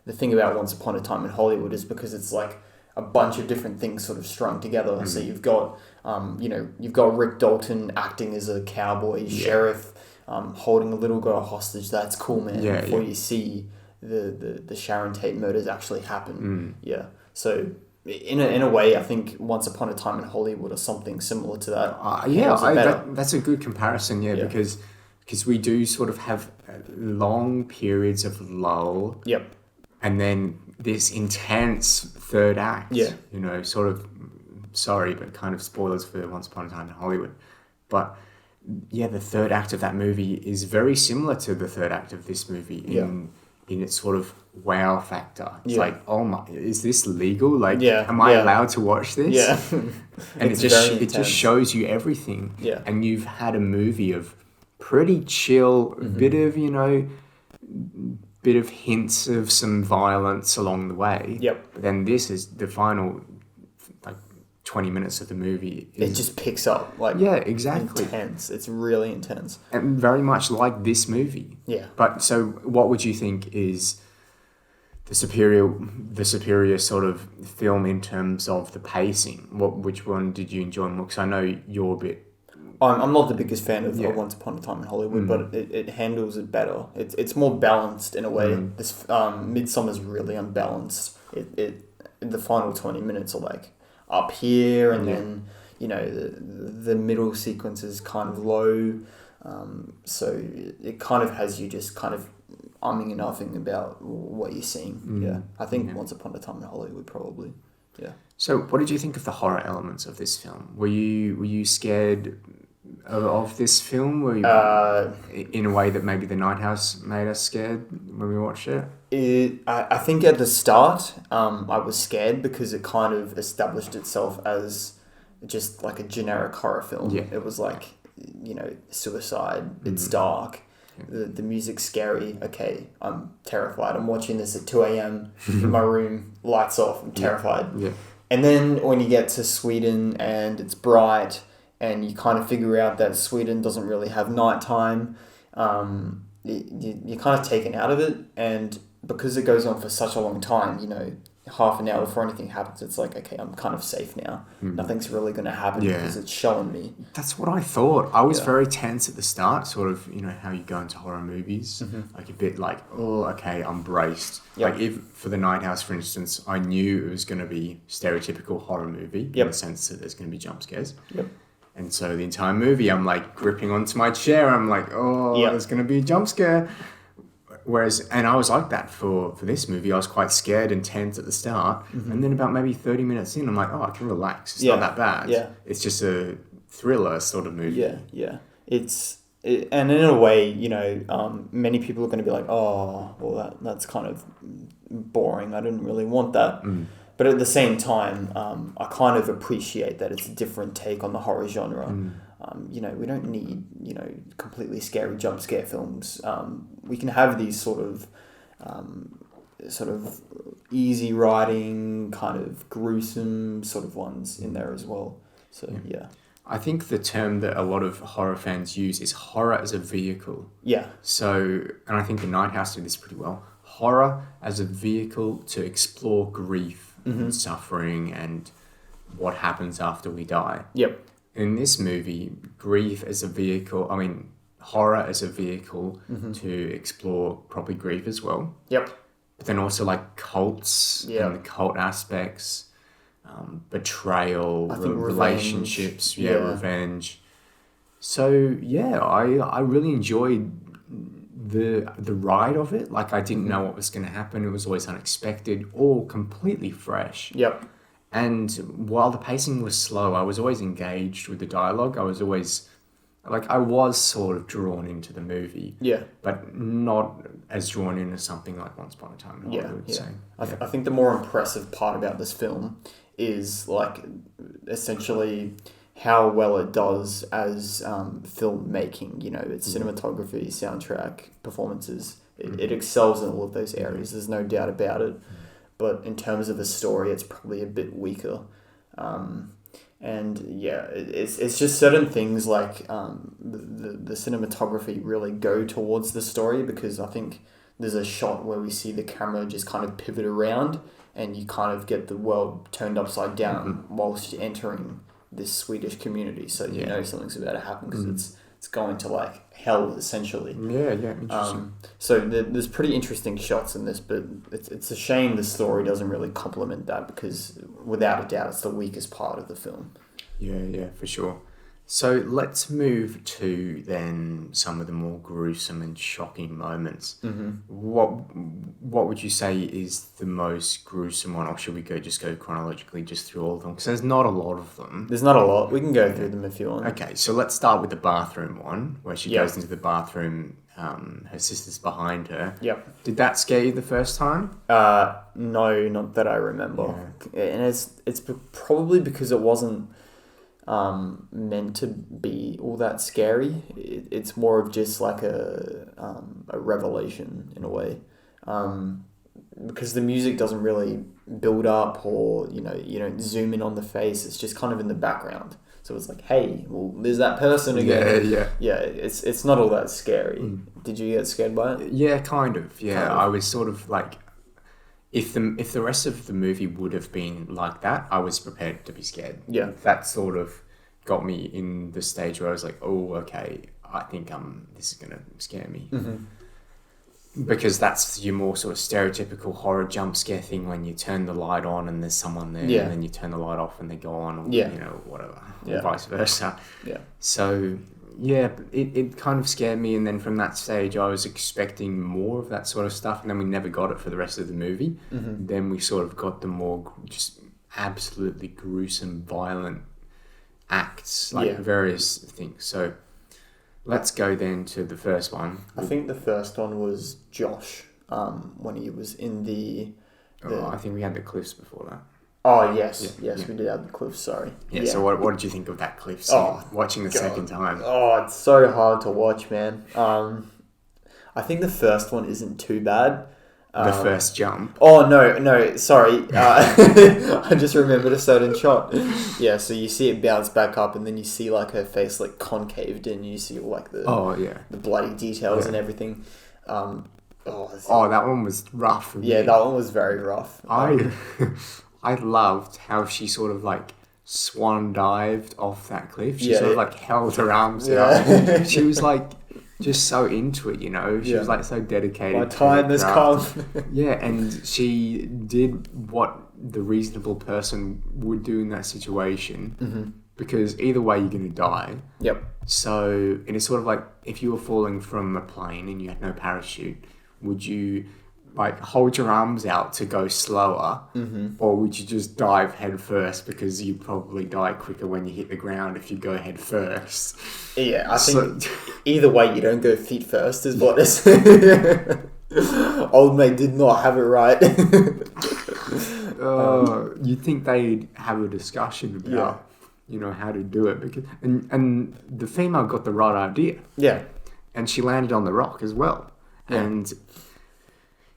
the thing about Once Upon a Time in Hollywood is because it's like a bunch of different things sort of strung together. So you've got you've got Rick Dalton acting as a cowboy sheriff, holding a little girl hostage. That's cool, man. Before you see the Sharon Tate murders actually happen. Yeah. So in a way, I think Once Upon a Time in Hollywood or something similar to that. That's a good comparison. Yeah, because we do sort of have long periods of lull. Yep. And then this intense third act. Yeah. Sort of, sorry, but kind of spoilers for Once Upon a Time in Hollywood. But yeah, the third act of that movie is very similar to the third act of this movie in its sort of wow factor. It's like, oh my, is this legal? Like, am I allowed to watch this? Yeah. And it just shows you everything. Yeah. And you've had a movie of pretty chill, bit of hints of some violence along the way. Yep. But then this is the final 20 minutes of the movie. It just picks up exactly. Intense. It's really intense. And very much like this movie. Yeah. But so what would you think is the superior sort of film in terms of the pacing? Which one did you enjoy more? Because I know you're a bit... I'm not the biggest fan of Once Upon a Time in Hollywood, but it handles it better. It's more balanced in a way. This Midsommar's really unbalanced. The final 20 minutes are like up here, and then the middle sequence is kind of low. So it kind of has you just kind of umming and ahhing about what you're seeing. Yeah, I think Once Upon a Time in Hollywood probably. Yeah. So what did you think of the horror elements of this film? Were you scared of this film? Were you in a way that maybe The Night House made us scared when we watched it? I think at the start, I was scared because it kind of established itself as just like a generic horror film. Yeah. It was like, suicide, it's dark, the music's scary. Okay, I'm terrified. I'm watching this at 2 a.m. in my room, lights off, I'm terrified. Yeah. And then when you get to Sweden and it's bright and you kind of figure out that Sweden doesn't really have nighttime, you're kind of taken out of it. And because it goes on for such a long time, half an hour before anything happens, it's like, okay, I'm kind of safe now. Nothing's really going to happen because it's showing me. That's what I thought. I was very tense at the start, sort of, how you go into horror movies, like a bit like, oh, okay, I'm braced. Yep. Like if for The Night House, for instance, I knew it was going to be stereotypical horror movie in the sense that there's going to be jump scares. Yep. And so the entire movie, I'm like gripping onto my chair. I'm like, oh, there's going to be a jump scare. And I was like that for this movie. I was quite scared and tense at the start. And then about maybe 30 minutes in, I'm like, oh, I can relax. It's not that bad. Yeah. It's just a thriller sort of movie. Yeah. And in a way, many people are going to be like, oh, well, that's kind of boring. I didn't really want that. But at the same time, I kind of appreciate that it's a different take on the horror genre. We don't need, completely scary jump scare films. We can have these sort of easy writing, kind of gruesome sort of ones in there as well. So, yeah. I think the term that a lot of horror fans use is horror as a vehicle. Yeah. So, and I think The Night House did this pretty well. Horror as a vehicle to explore grief and suffering and what happens after we die. Yep. In this movie, grief as a vehicle, horror as a vehicle to explore probably grief as well. Yep. But then also like cults and the cult aspects, betrayal, relationships, revenge. So yeah, I really enjoyed the ride of it. Like I didn't know what was going to happen. It was always unexpected, all completely fresh. Yep. And while the pacing was slow, I was always engaged with the dialogue. I was always, I was sort of drawn into the movie. Yeah. But not as drawn in as something like Once Upon a Time in Hollywood. Yeah. So, I think the more impressive part about this film is, essentially how well it does as filmmaking. Its cinematography, soundtrack, performances. It excels in all of those areas. There's no doubt about it. But in terms of the story, it's probably a bit weaker. And yeah, it's just certain things like the cinematography really go towards the story, because I think there's a shot where we see the camera just kind of pivot around and you kind of get the world turned upside down whilst you're entering this Swedish community. So you know something's about to happen, because it's going to like hell essentially. Yeah, interesting. So there's pretty interesting shots in this, but it's a shame the story doesn't really complement that, because without a doubt it's the weakest part of the film. Yeah, for sure. So let's move to then some of the more gruesome and shocking moments. What would you say is the most gruesome one, or should we just go chronologically just through all of them? Because there's not a lot of them. There's not a lot. We can go through them if you want. Okay, so let's start with the bathroom one, where she goes into the bathroom. Her sister's behind her. Yep. Did that scare you the first time? No, not that I remember. Yeah. And it's probably because it wasn't meant to be all that scary. It's more of just like a revelation in a way, because the music doesn't really build up, or you don't zoom in on the face. It's just kind of in the background. So it's like, hey, well, there's that person again. Yeah. It's not all that scary. Did you get scared by it? Yeah, kind of. Yeah, I was sort of like, if the rest of the movie would have been like that, I was prepared to be scared. Yeah. That sort of got me in the stage where I was like, oh, okay, I think this is gonna scare me. Because that's your more sort of stereotypical horror jump scare thing, when you turn the light on and there's someone there, and then you turn the light off and they go on, or whatever, or vice versa. Yeah. So yeah, it kind of scared me, and then from that stage I was expecting more of that sort of stuff, and then we never got it for the rest of the movie. Then we sort of got the more just absolutely gruesome, violent acts, various things. So let's go then to the first one. I think the first one was Josh, when he was in the I think we had the cliffs before that. Oh, yes, we did have the cliffs, sorry. Yeah, so what did you think of that cliff scene, watching the second time? Oh, it's so hard to watch, man. I think the first one isn't too bad. The first jump. Oh, no, sorry. I just remembered a certain shot. Yeah, so you see it bounce back up, and then you see like her face like concaved in. You see like the bloody details and everything. That one was rough. Yeah, that one was very rough. I loved how she sort of like swan dived off that cliff. She sort of like held her arms out. She was like just so into it, She was like so dedicated. My time has come. Yeah, and she did what the reasonable person would do in that situation, because either way you're going to die. Yep. So it is sort of like, if you were falling from a plane and you had no parachute, would you like hold your arms out to go slower, or would you just dive head first, because you'd probably die quicker when you hit the ground if you go head first? Yeah, I think either way you don't go feet first is what is. Old mate did not have it right. You'd think they'd have a discussion about how to do it, because and the female got the right idea. Yeah. And she landed on the rock as well. Yeah. And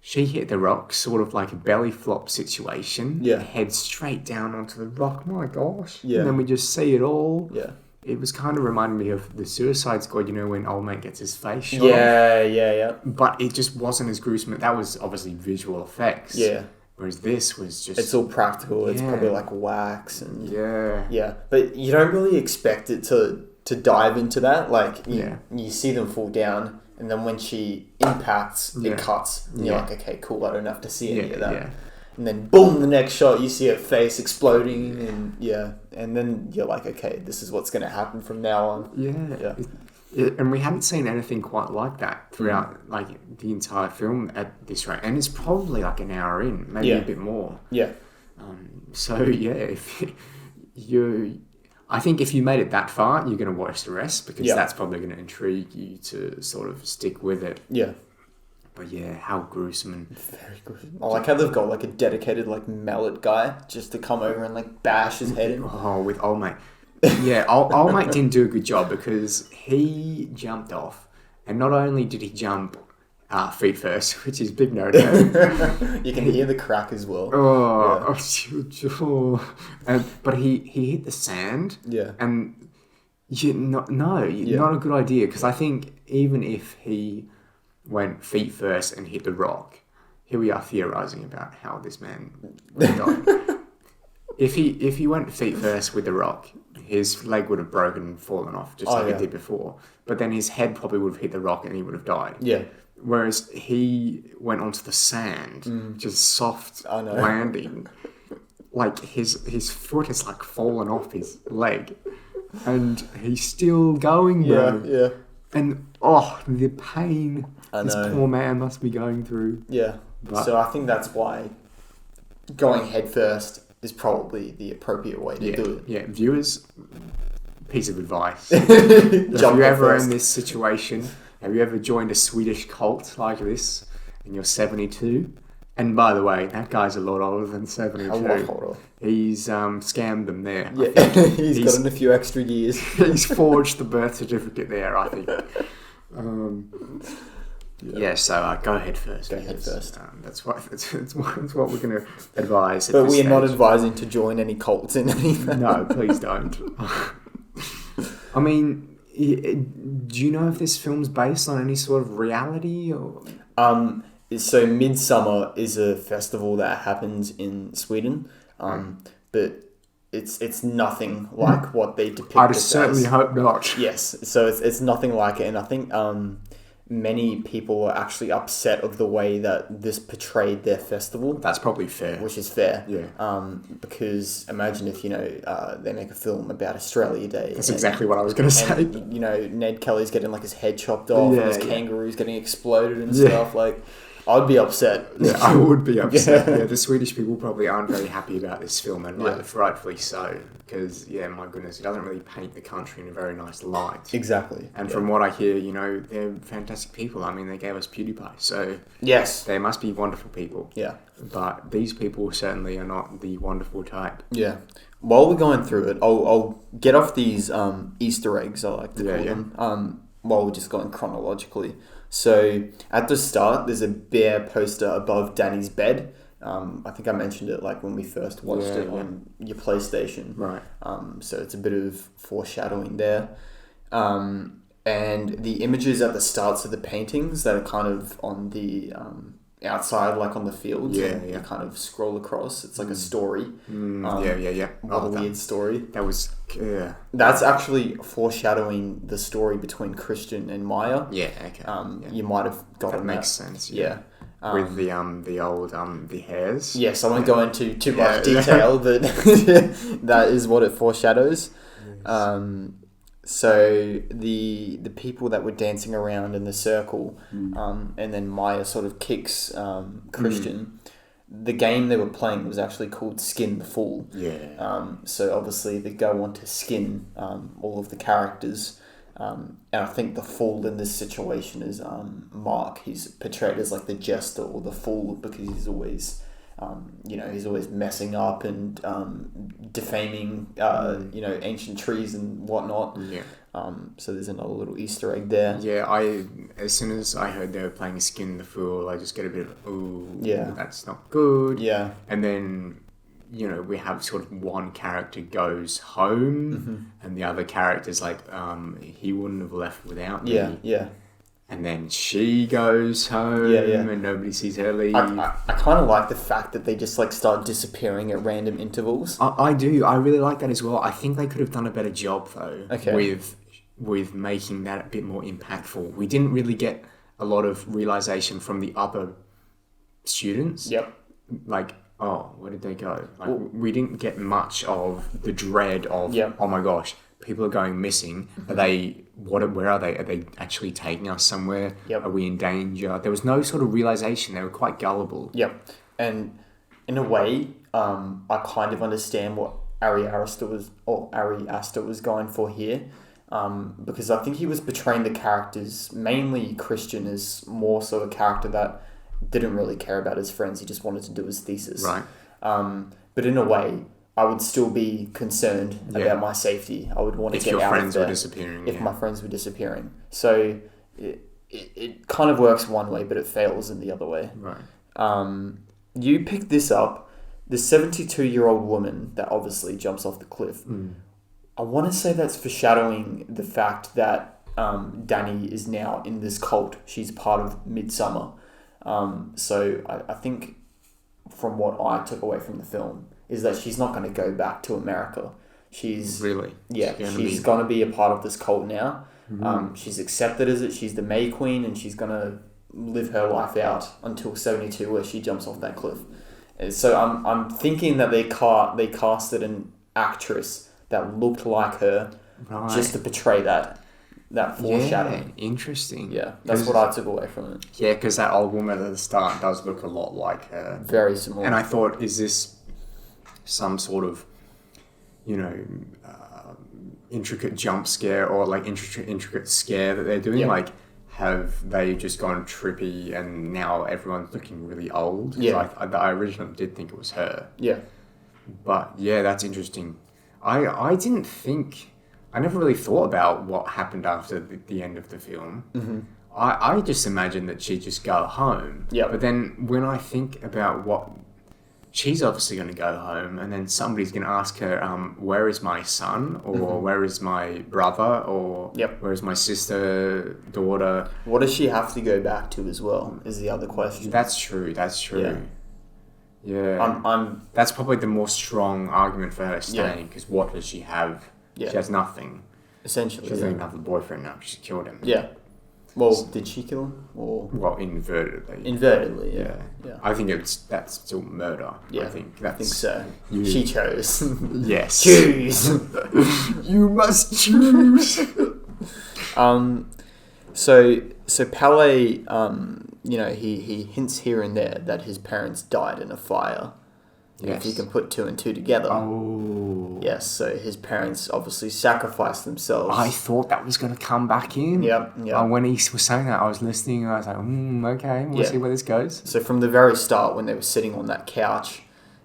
she hit the rock, sort of like a belly flop situation. Yeah. Head straight down onto the rock. My gosh. Yeah. And then we just see it all. Yeah. It was kind of reminding me of the Suicide Squad, when old mate gets his face shot. Yeah. But it just wasn't as gruesome. That was obviously visual effects. Yeah. Whereas this was just... It's all practical. It's probably like wax and... Yeah. Yeah. But you don't really expect it to dive into that. Like, you see them fall down, and then when she impacts, it cuts. And you're like, okay, cool, I don't have to see any of that. Yeah. And then boom, the next shot, you see her face exploding, and then you're like, okay, this is what's going to happen from now on. Yeah. And we hadn't seen anything quite like that throughout like the entire film at this rate, and it's probably like an hour in, maybe a bit more. Yeah. If I think if you made it that far, you're going to watch the rest, because that's probably going to intrigue you to sort of stick with it. Yeah. But yeah, how gruesome and... Very gruesome. I like how they've got like a dedicated like mallet guy just to come over and like bash his head in. Oh, with old mate. Yeah, old mate didn't do a good job, because he jumped off, and not only did he jump feet first, which is big no-no. You can hear the crack as well. But he hit the sand. Yeah. And not a good idea, because I think even if he went feet first and hit the rock, here we are theorizing about how this man would have died. If he went feet first with the rock, his leg would have broken and fallen off, just like it did before. But then his head probably would have hit the rock and he would have died. Yeah. Whereas he went onto the sand, just soft landing. Like his foot has like fallen off his leg, and he's still going, bro. Yeah. And the pain this poor man must be going through. Yeah. So I think that's why going head first is probably the appropriate way to do it. Yeah, viewers, piece of advice. If you're ever in this situation, have you ever joined a Swedish cult like this and you're 72? And by the way, that guy's a lot older than 72. A lot older. He's scammed them there. Yeah, he's gotten a few extra years. He's forged the birth certificate there, I think. So go head first. Go head first. That's what we're going to advise. But we are not advising to join any cults in any. No, please don't. I mean, do you know if this film's based on any sort of reality or? So Midsommar is a festival that happens in Sweden, but it's nothing like what they depict. I certainly hope not. Yes, so it's nothing like it, and I think many people are actually upset of the way that this portrayed their festival. That's probably fair. Which is fair. Yeah. Because imagine if, they make a film about Australia Day. That's exactly what I was going to say. Ned Kelly's getting like his head chopped off and his kangaroo's getting exploded and stuff. Like, I'd be upset. Yeah, I would be upset. Yeah, the Swedish people probably aren't very happy about this film, and rightfully so. Because, my goodness, it doesn't really paint the country in a very nice light. Exactly. And from what I hear, they're fantastic people. I mean, they gave us PewDiePie, so yes, they must be wonderful people. Yeah. But these people certainly are not the wonderful type. Yeah. While we're going through it, I'll get off these Easter eggs, I like to call them, while we're just going chronologically. So at the start, there's a bear poster above Danny's bed. I think I mentioned it like when we first watched it on your PlayStation. Right. So it's a bit of foreshadowing there. And the images at the starts of the paintings that are kind of on the outside, like on the fields. You kind of scroll across. It's like a story. What a weird story. That was... That's actually foreshadowing the story between Christian and Maya. Yeah, okay. You might have gotten that. Makes sense. Yeah. With the old the hairs. Yes, I won't go into too much detail, but that is what it foreshadows. Yes. So the people that were dancing around in the circle, and then Maya sort of kicks Christian. The game they were playing was actually called Skin the Fool. Yeah. So obviously they go on to skin all of the characters. And I think the fool in this situation is Mark. He's portrayed as like the jester or the fool because he's always, he's always messing up and defaming, ancient trees and whatnot. Yeah. So there's another little Easter egg there. Yeah, as soon as I heard they were playing Skin the Fool, I just get a bit of, that's not good. Yeah. And then... we have sort of one character goes home and the other character's like, he wouldn't have left without me. Yeah. And then she goes home and nobody sees her leave. I kind of like the fact that they just like start disappearing at random intervals. I do. I really like that as well. I think they could have done a better job though with making that a bit more impactful. We didn't really get a lot of realization from the other students. Yep. Like, where did they go? Like, we didn't get much of the dread of, oh my gosh, people are going missing. Are they, where are they? Are they actually taking us somewhere? Yep. Are we in danger? There was no sort of realization. They were quite gullible. Yep. And in a way, I kind of understand what Ari Aster was going for here. Because I think he was portraying the characters, mainly Christian, as more so a character that didn't really care about his friends. He just wanted to do his thesis. Right. But in a way, I would still be concerned about my safety. I would want to get out of there. If your friends were disappearing. If my friends were disappearing. So it kind of works one way, but it fails in the other way. Right. You picked this up. The 72-year-old woman that obviously jumps off the cliff. I want to say that's foreshadowing the fact that Danny is now in this cult. She's part of Midsommar. So I think from what I took away from the film is that she's not going to go back to America. She's really, she's going to be a part of this cult now. She's accepted as it. She's the May Queen, and she's going to live her life out until 72, where she jumps off that cliff. And so I'm thinking that they casted an actress that looked like her, just to portray that foreshadowing. Yeah, interesting. Yeah, that's what I took away from it. Yeah, because that old woman at the start does look a lot like her. Very similar. And I thought, is this some sort of, intricate jump scare or like intricate scare that they're doing? Yep. Like, have they just gone trippy and now everyone's looking really old? Yeah. I originally did think it was her. Yeah. But yeah, that's interesting. I didn't think... I never really thought about what happened after the end of the film. Mm-hmm. I just imagined that she'd just go home. Yeah. But then when I think about what... She's obviously going to go home, and then somebody's going to ask her, where is my son? Or where is my brother? Or where is my sister, daughter? What does she have to go back to as well, is the other question. That's true. Yeah. I'm That's probably the more strong argument for her staying, because what does she have? Yeah. She has nothing. essentially. She doesn't even have a boyfriend now. She's killed him. Yeah. Well, did she kill him? Or Well, invertedly. invertedly, yeah. I think that's still murder. Yeah, I think I think so. You- She chose. Yes. Choose. You must choose. So Palais, he hints here and there that his parents died in a fire. Yes. If you can put two and two together. Oh. Yes, so his parents obviously sacrificed themselves. I thought that was going to come back in. Yep. When he was saying that, I was listening and I was like, okay, we'll see where this goes. So from the very start, when they were sitting on that couch,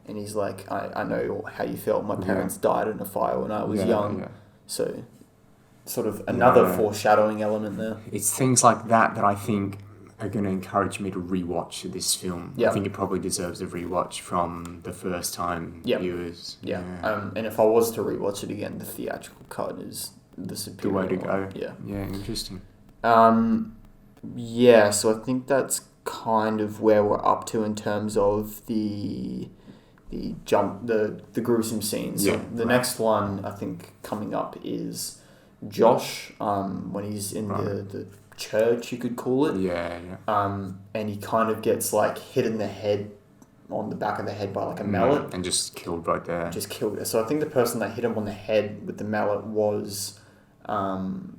and he's like, I know how you felt. My parents died in a fire when I was young. Yeah. So sort of another foreshadowing element there. It's things like that I think are going to encourage me to rewatch this film. Yep. I think it probably deserves a rewatch from the first time viewers. Yeah. And if I was to rewatch it again, the theatrical cut is the superior way to one. go. Yeah. Yeah, interesting. So I think that's kind of where we're up to in terms of the gruesome scenes. So the next one I think coming up is Josh, when he's in the church, you could call it. Yeah. And he kind of gets like hit in the head, on the back of the head by like a mallet. And just killed right there. Just killed it. So I think the person that hit him on the head with the mallet was the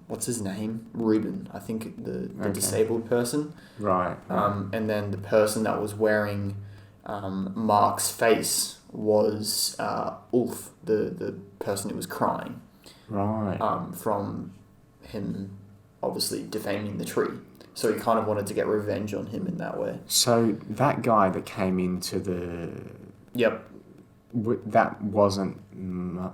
what's his name? Ruben. I think the disabled person. Right. And then the person that was wearing Mark's face was Ulf, the person who was crying. Right. From him obviously defaming the tree. So he kind of wanted to get revenge on him in that way. So that guy that came into the... Yep. That wasn't...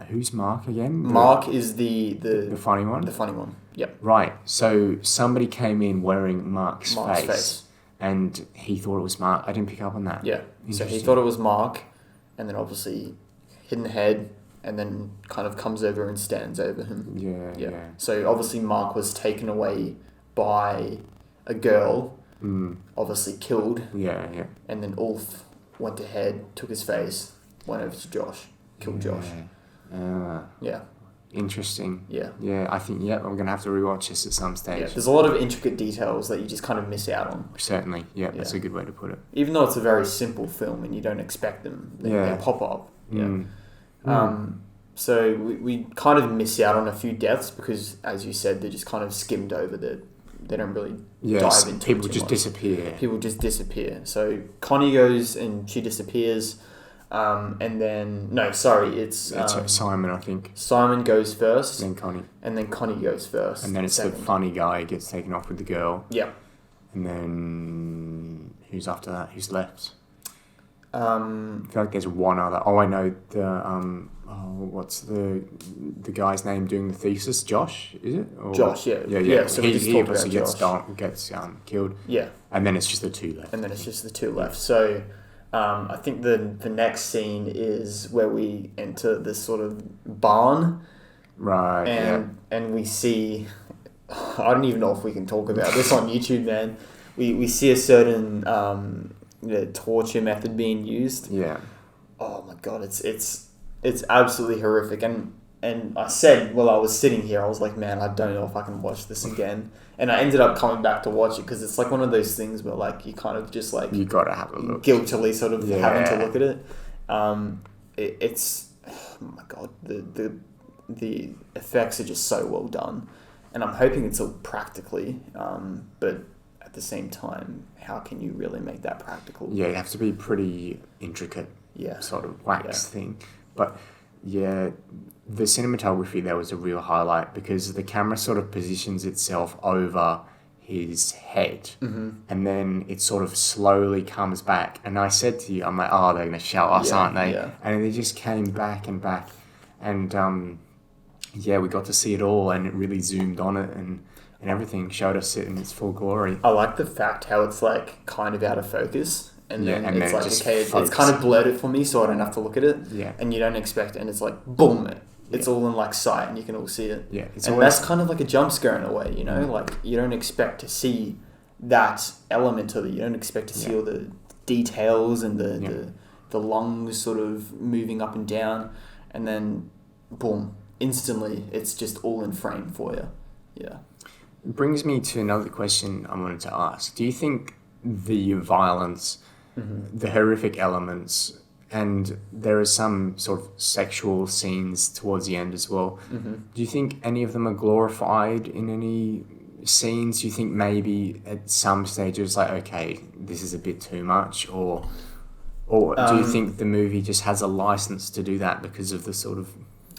Who's Mark again? Mark is the funny one? The funny one, yep. Right. So somebody came in wearing Mark's face. And he thought it was Mark. I didn't pick up on that. Yeah. So he thought it was Mark, and then obviously hit in the head, and then kind of comes over and stands over him. Yeah. So obviously Mark was taken away by a girl, obviously killed. Yeah. And then Ulf went ahead, took his face, went over to Josh, killed Josh. Yeah. Interesting. Yeah. Yeah, I think, I'm going to have to rewatch this at some stage. Yeah, there's a lot of intricate details that you just kind of miss out on. Certainly. Yeah, that's a good way to put it. Even though it's a very simple film and you don't expect them, they pop up. Yeah. So we kind of miss out on a few deaths because, as you said, they're just kind of skimmed over. They don't really dive into people it just much. disappear. People just disappear. So Connie goes and she disappears. And then... No, sorry, it's Simon, I think. Simon goes first. Then Connie. And then Connie goes first. And then it's the funny guy who gets taken off with the girl. Yeah. And then... Who's after that? Who's left? I feel like there's one other. Oh, I know what's the guy's name doing the thesis? Josh, is it? Or, Josh, yeah. Yeah. So he obviously gets killed. Yeah. And then it's just the two left. And then it's just the two left. So I think the next scene is where we enter this sort of barn. Right. And we see, I don't even know if we can talk about this on YouTube, man. We see a certain torture method being used. Yeah. Oh my god, it's absolutely horrific. And I said while I was sitting here, I was like, man, I don't know if I can watch this again. And I ended up coming back to watch it because it's like one of those things where like you kind of just like you gotta have a look, guiltily sort of having to look at it. It's oh my god, the effects are just so well done, and I'm hoping it's all practically, but at the same time, how can you really make that practical? Yeah, you have to be pretty intricate, sort of wax thing. But yeah, the cinematography there was a real highlight because the camera sort of positions itself over his head, and then it sort of slowly comes back. And I said to you, I'm like, oh, they're going to show us, aren't they? Yeah. And they just came back and back, and we got to see it all, and it really zoomed on it, and everything showed us it in its full glory. I like the fact how it's like kind of out of focus. And then it's like, just okay, it's kind of blurred it for me so I don't have to look at it. Yeah. And you don't expect it. And it's like, boom, it's all in like sight and you can all see it. Yeah. And that's kind of like a jump scare in a way, you know? Like you don't expect to see that element of it. You don't expect to see all the details and the lungs sort of moving up and down. And then, boom, instantly it's just all in frame for you. Yeah. It brings me to another question I wanted to ask. Do you think the violence, the horrific elements, and there are some sort of sexual scenes towards the end as well, do you think any of them are glorified in any scenes? Do you think maybe at some stages like, okay, this is a bit too much, or do you think the movie just has a license to do that because of the sort of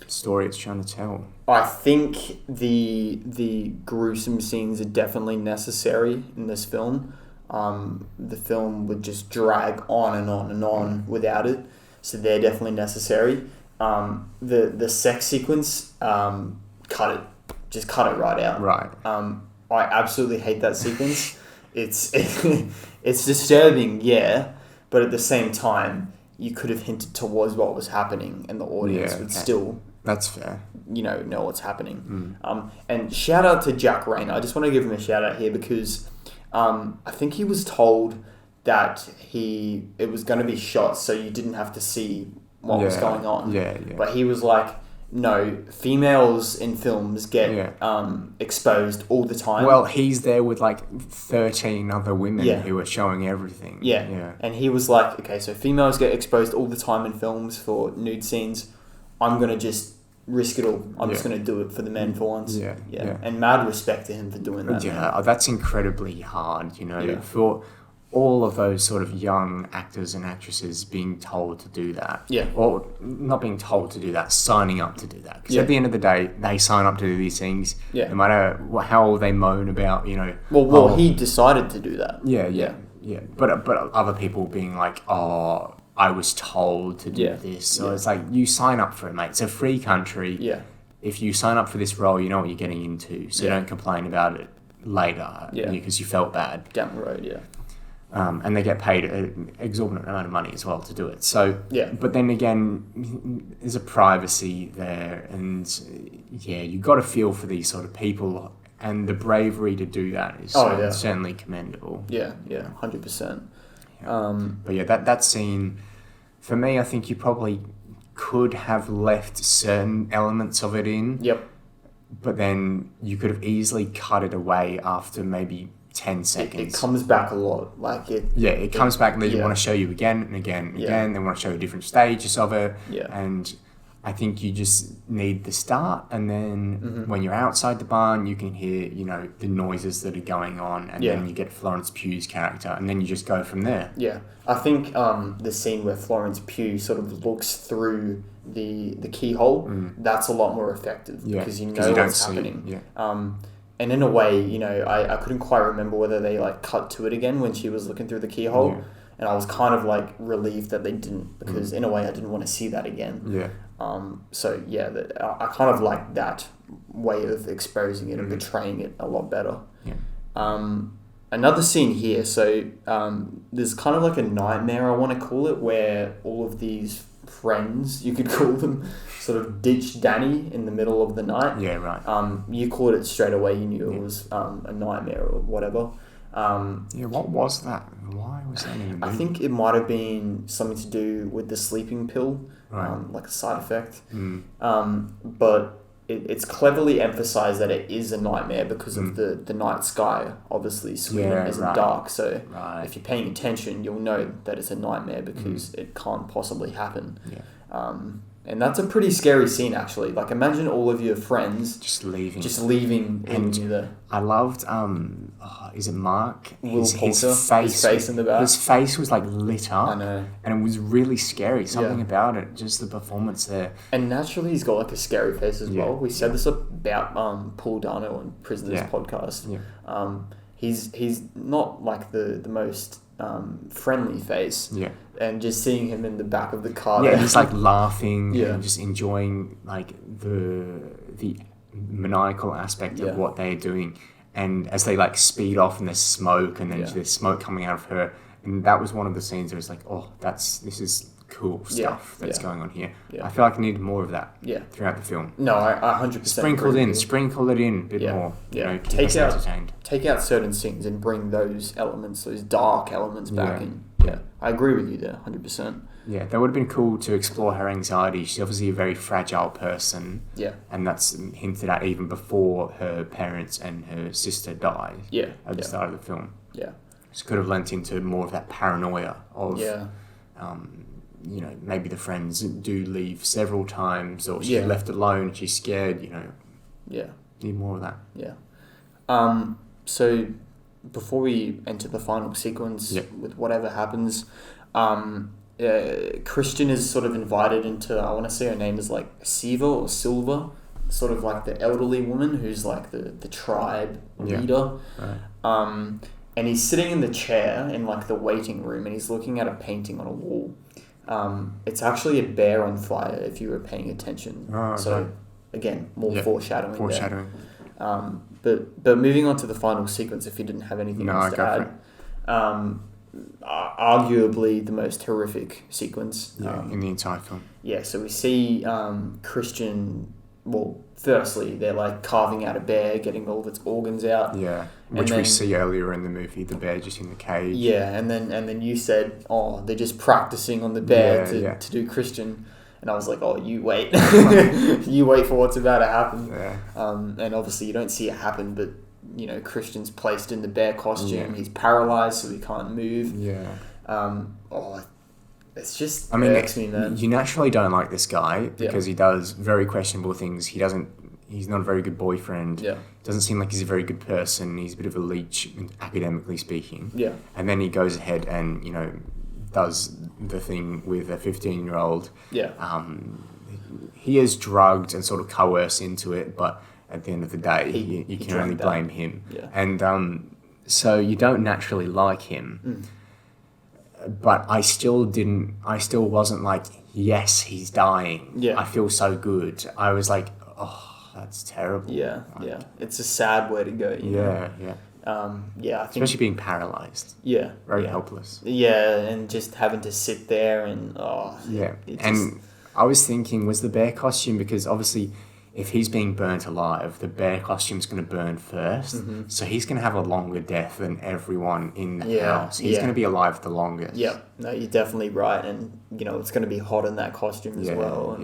story it's trying to tell? I think the gruesome scenes are definitely necessary in this film. The film would just drag on and on and on without it, so they're definitely necessary. The sex sequence, cut it right out. Right. I absolutely hate that sequence. It's disturbing, but at the same time, you could have hinted towards what was happening, and the audience would still. That's fair. Know what's happening. And shout out to Jack Rayner. I just want to give him a shout out here because I think he was told that it was going to be shot so you didn't have to see what was going on. Yeah. But he was like, no, females in films get exposed all the time. Well, he's there with like 13 other women who are showing everything. Yeah. And he was like, okay, so females get exposed all the time in films for nude scenes. I'm going to just risk it all. I'm just going to do it for the men for once. Yeah. And mad respect to him for doing that. Yeah, that's incredibly hard, for all of those sort of young actors and actresses being told to do that. Yeah. Or not being told to do that, signing up to do that. Because at the end of the day, they sign up to do these things. Yeah. No matter how they moan about, Well, he decided to do that. Yeah. But other people being like, oh, I was told to do this. So it's like, you sign up for it, mate. It's a free country. Yeah. If you sign up for this role, you know what you're getting into. So you don't complain about it later because you felt bad. Down the road, and they get paid an exorbitant amount of money as well to do it. So, but then again, there's a privacy there. And you got to feel for these sort of people. And the bravery to do that is certainly commendable. Yeah, 100%. But that scene, for me, I think you probably could have left certain elements of it in. Yep. But then you could have easily cut it away after maybe 10 seconds. It comes back a lot. It comes back and they want to show you again and again and again. They want to show you different stages of it. Yeah. And I think you just need the start, and then when you're outside the barn, you can hear, the noises that are going on, and then you get Florence Pugh's character, and then you just go from there. Yeah, I think the scene where Florence Pugh sort of looks through the keyhole, that's a lot more effective because you know what's happening. Yeah. And in a way, I couldn't quite remember whether they cut to it again when she was looking through the keyhole. and I was kind of like relieved that they didn't, because in a way I didn't want to see that again. Yeah. So yeah, I kind of like that way of exposing it and portraying it a lot better. Yeah. Another scene here, so there's kind of like a nightmare, I want to call it, where all of these friends, you could call them, sort of ditch Danny in the middle of the night. Yeah, right. You called it straight away, you knew it was a nightmare or whatever. Yeah, what was that? Why was that in the movie? I think it might have been something to do with the sleeping pill, Right. like a side effect. But it's cleverly emphasized that it is a nightmare because of the night sky. Obviously, Sweden isn't dark, so if you're paying attention, you'll know that it's a nightmare because it can't possibly happen. Yeah. And that's a pretty scary scene, actually. Like, imagine all of your friends Just leaving. and you there. I loved, is it Mark? Will Poulter, his face in the back. His face was like lit up. I know. And it was really scary. Something about it, just the performance there. And naturally, he's got like a scary face as well. We said this about Paul Dano on Prisoners podcast. Yeah. He's not like the most friendly face. Yeah. And just seeing him in the back of the car. Yeah, he's like laughing Yeah. and just enjoying like the maniacal aspect of what they're doing. And as they like speed off and there's smoke and then there's smoke coming out of her. And that was one of the scenes where it's like, oh, this is cool stuff that's going on here. Yeah. I feel like I needed more of that throughout the film. No, I 100% sprinkle it in a bit more. Yeah. You know, keep us entertained. Take out certain scenes and bring those elements, those dark elements back in. Yeah, I agree with you there, 100%. Yeah, that would have been cool to explore her anxiety. She's obviously a very fragile person. Yeah. And that's hinted at even before her parents and her sister died. Yeah. At the start of the film. Yeah. She could have lent into more of that paranoia of, you know, maybe the friends do leave several times or she's left alone, she's scared, you know. Yeah. Need more of that. Yeah. So before we enter the final sequence with whatever happens, Christian is sort of invited into, I want to say her name is like Siva or Silva, sort of like the elderly woman who's like the tribe leader. Right. And he's sitting in the chair in like the waiting room and he's looking at a painting on a wall. It's actually a bear on fire if you were paying attention. Oh, so okay. Again, more foreshadowing. Foreshadowing. There. But moving on to the final sequence, if you didn't have anything else to add, arguably the most horrific sequence in the entire film. Yeah, so we see Christian. Well, firstly, they're like carving out a bear, getting all of its organs out. Yeah, which we see earlier in the movie, the bear just in the cage. Yeah, and then you said, oh, they're just practicing on the bear to do Christian. And I was like, oh, you wait. You wait for what's about to happen. Yeah. And obviously you don't see it happen, but, you know, Christian's placed in the bear costume. Yeah. He's paralyzed, so he can't move. Yeah. It's just irks me, man. You naturally don't like this guy because he does very questionable things. He's not a very good boyfriend. Yeah. Doesn't seem like he's a very good person. He's a bit of a leech, academically speaking. Yeah. And then he goes ahead and, you know, does the thing with a 15-year-old. Yeah. He is drugged and sort of coerced into it, but at the end of the day, you can only blame him. Yeah. And so you don't naturally like him. But I still wasn't like, yes, he's dying. Yeah. I feel so good. I was like, oh, that's terrible. Yeah, yeah. It's a sad way to go. You know? Yeah. I think, especially being paralyzed. Yeah. Very helpless. Yeah, and just having to sit there and And I was thinking, was the bear costume, because obviously if he's being burnt alive, the bear costume's going to burn first. Mm-hmm. So he's going to have a longer death than everyone in the house. He's going to be alive the longest. Yeah, no, you're definitely right. And, you know, it's going to be hot in that costume as well. And,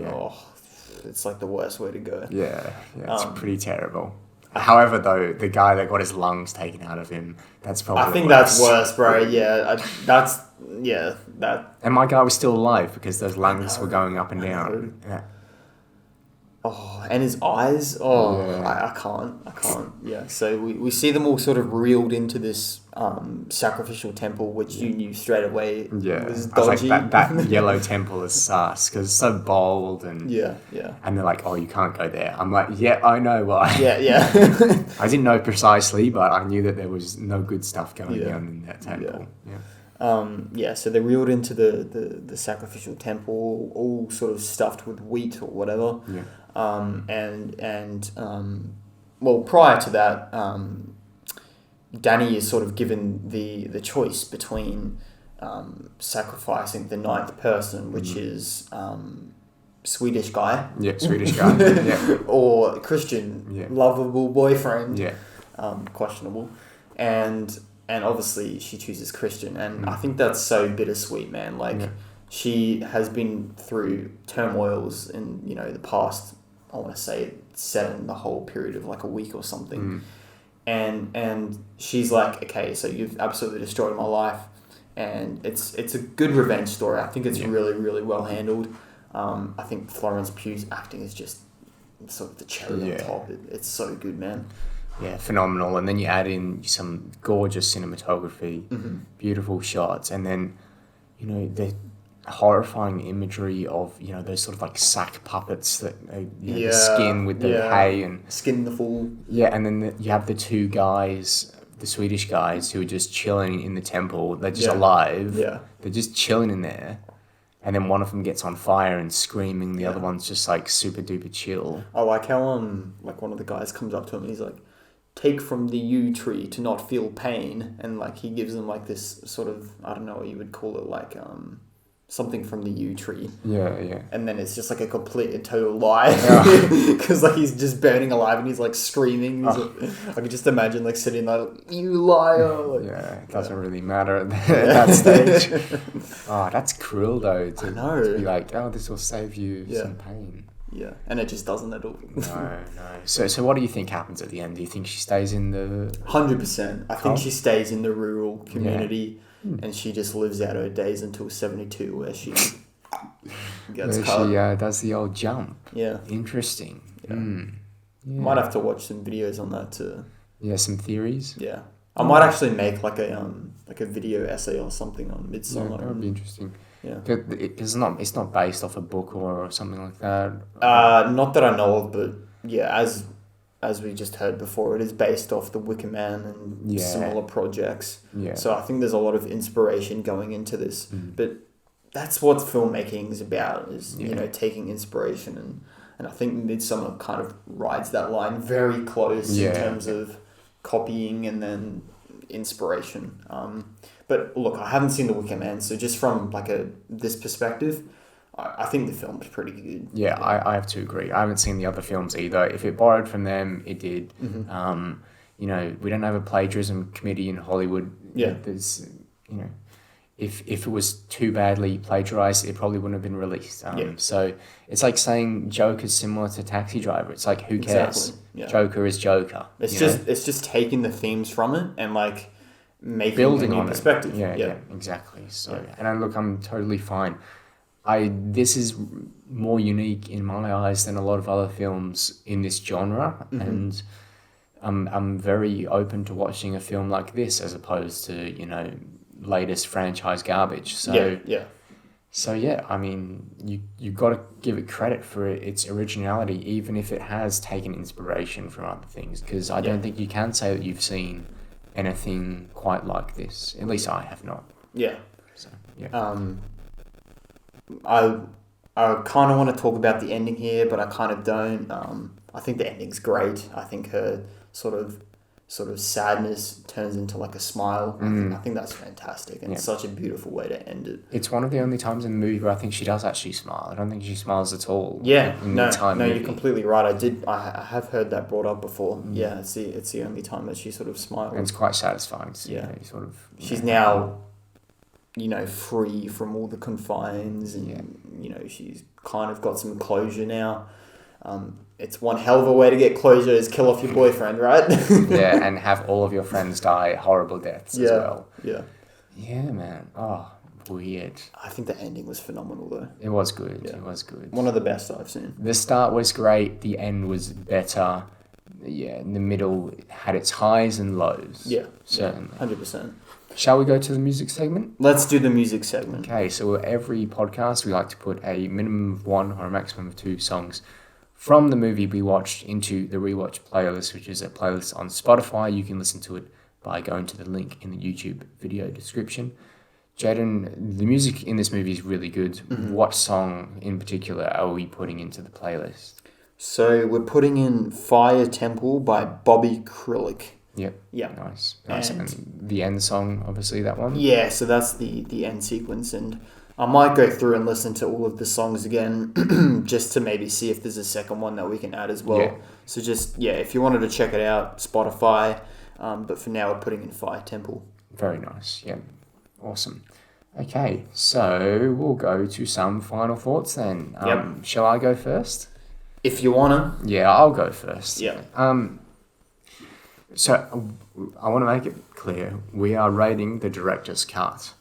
it's like the worst way to go. Yeah, it's pretty terrible. However, though, the guy that got his lungs taken out of him, that's probably I think worse. that's worse, bro. Yeah, that... And my guy was still alive because those lungs were going up and down. Yeah. Oh, and his eyes. Oh, yeah. I can't. Yeah. So we see them all sort of reeled into this sacrificial temple, which you knew straight away was dodgy. I was like, that yellow temple is sus because it's so bold and yeah. And they're like, oh, you can't go there. I'm like, yeah, I know why. Yeah. I didn't know precisely, but I knew that there was no good stuff going on in that temple. So they're wheeled into the sacrificial temple, all sort of stuffed with wheat or whatever. Yeah. Well, prior to that, Danny is sort of given the choice between sacrificing the ninth person, which is Swedish guy. Yeah, Swedish guy. Yeah. Or Christian, lovable boyfriend. Yeah. Questionable. And obviously she chooses Christian. And I think that's so bittersweet, man. Like, she has been through turmoils in, the past, I want to say, set in the whole period of like a week or something. And she's like, okay, so you've absolutely destroyed my life. And it's a good revenge story. I think it's really, really well handled. I think Florence Pugh's acting is just sort of the cherry on top. It's so good, man. Yeah, phenomenal. And then you add in some gorgeous cinematography, beautiful shots, and then, the horrifying imagery of, those sort of like sack puppets that, the skin with the hay and... Skin in the fool. Yeah, and then you have the two guys, the Swedish guys, who are just chilling in the temple. They're just alive. Yeah. They're just chilling in there. And then one of them gets on fire and screaming. The other one's just like super duper chill. I like how like one of the guys comes up to him and he's like, take from the yew tree to not feel pain, and like he gives them like this sort of, I don't know what you would call it, like something from the yew tree. Yeah. And then it's just like a complete and total lie, because like he's just burning alive and he's like screaming. I could just imagine like sitting there like, you liar. Like, it doesn't really matter at that stage. That's cruel though, to be like, this will save you some pain. Yeah, and it just doesn't at all. No. So what do you think happens at the end? Do you think she stays in the... 100%. I think she stays in the rural community and she just lives out her days until 72, where she gets cut. She does the old jump. Yeah. Interesting. Yeah. Might have to watch some videos on that too. Yeah, some theories. Yeah. I might actually make like a video essay or something on Midsommar. Yeah, that would be interesting. Yeah. It's not based off a book or something like that. Not that I know of, but yeah, as we just heard before, it is based off The Wicker Man and similar projects. Yeah. So I think there's a lot of inspiration going into this. But that's what filmmaking is about, is taking inspiration, and I think Midsommar kind of rides that line very close in terms of copying and then inspiration. But look, I haven't seen The Wicker Man, so just from like this perspective, I think the film is pretty good. Yeah, I have to agree. I haven't seen the other films either. If it borrowed from them, it did. We don't have a plagiarism committee in Hollywood. Yeah. There's, if it was too badly plagiarized, it probably wouldn't have been released. So it's like saying Joker's similar to Taxi Driver. It's like, who cares? Exactly. Yeah. Joker is Joker. It's just taking the themes from it and like making building a new on perspective. Yeah, exactly. So, and look, I'm totally fine. This is more unique in my eyes than a lot of other films in this genre, and I'm very open to watching a film like this as opposed to latest franchise garbage. So So yeah, I mean, you got to give it credit for its originality, even if it has taken inspiration from other things, because I don't think you can say that you've seen anything quite like this. At least I have not. Yeah. So yeah. I kind of want to talk about the ending here, but I kind of don't. I think the ending's great. I think her sort of sadness turns into like a smile. I think that's fantastic, and it's such a beautiful way to end it. It's one of the only times in the movie where I think she does actually smile. I don't think she smiles at all. Yeah, in the entire movie. You're completely right. I have heard that brought up before. Yeah, it's the only time that she sort of smiles. And it's quite satisfying to see her sort of. She's now, free from all the confines, and she's kind of got some closure now. It's one hell of a way to get closure, is kill off your boyfriend, right? Yeah, and have all of your friends die horrible deaths as well. Yeah. Yeah, man. Oh, weird. I think the ending was phenomenal, though. It was good. Yeah. It was good. One of the best I've seen. The start was great. The end was better. Yeah, in the middle had its highs and lows. Yeah. Certainly. 100%. Shall we go to the music segment? Let's do the music segment. Okay, so every podcast we like to put a minimum of one or a maximum of two songs from the movie we watched into the Rewatch playlist, which is a playlist on Spotify. You can listen to it by going to the link in the YouTube video description. Jaden, the music in this movie is really good. What song in particular are we putting into the playlist? So we're putting in Fire Temple by Bobby Krillick. Yep. Yeah. Nice. And And the end song, obviously, that one. yeah, so that's the end sequence, and I might go through and listen to all of the songs again, just to maybe see if there's a second one that we can add as well. Yeah. So just if you wanted to check it out, Spotify. But for now, we're putting in Fire Temple. Very nice. Yeah. Awesome. Okay, so we'll go to some final thoughts then. Shall I go first? If you wanna. Yeah, I'll go first. Yeah. So I want to make it clear, we are rating the director's cut,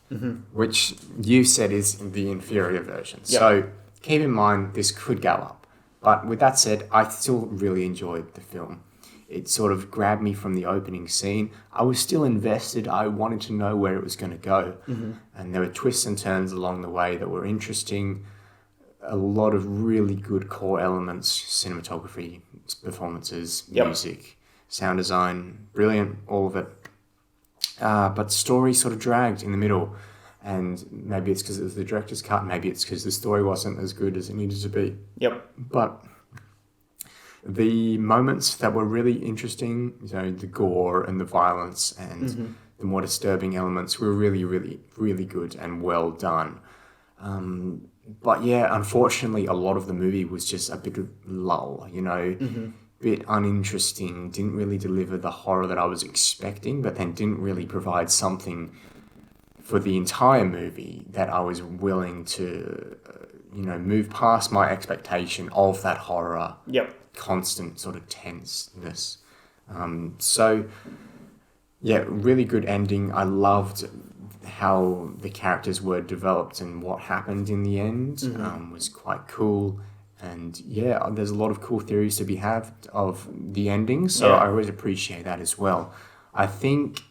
which you said is the inferior version. Yep. So keep in mind this could go up. But with that said, I still really enjoyed the film. It sort of grabbed me from the opening scene. I was still invested. I wanted to know where it was going to go. And there were twists and turns along the way that were interesting. A lot of really good core elements, cinematography, performances, music, sound design, brilliant, all of it. But story sort of dragged in the middle. And maybe it's because it was the director's cut. Maybe it's because the story wasn't as good as it needed to be. Yep. But the moments that were really interesting, the gore and the violence and the more disturbing elements were really, really, really good and well done. But yeah, unfortunately, a lot of the movie was just a bit of lull, bit uninteresting, didn't really deliver the horror that I was expecting, but then didn't really provide something for the entire movie that I was willing to, move past my expectation of that horror. Yep. Constant sort of tenseness. So, yeah, really good ending. I loved how the characters were developed and what happened in the end was quite cool. And yeah, there's a lot of cool theories to be had of the ending, so I always appreciate that as well. I think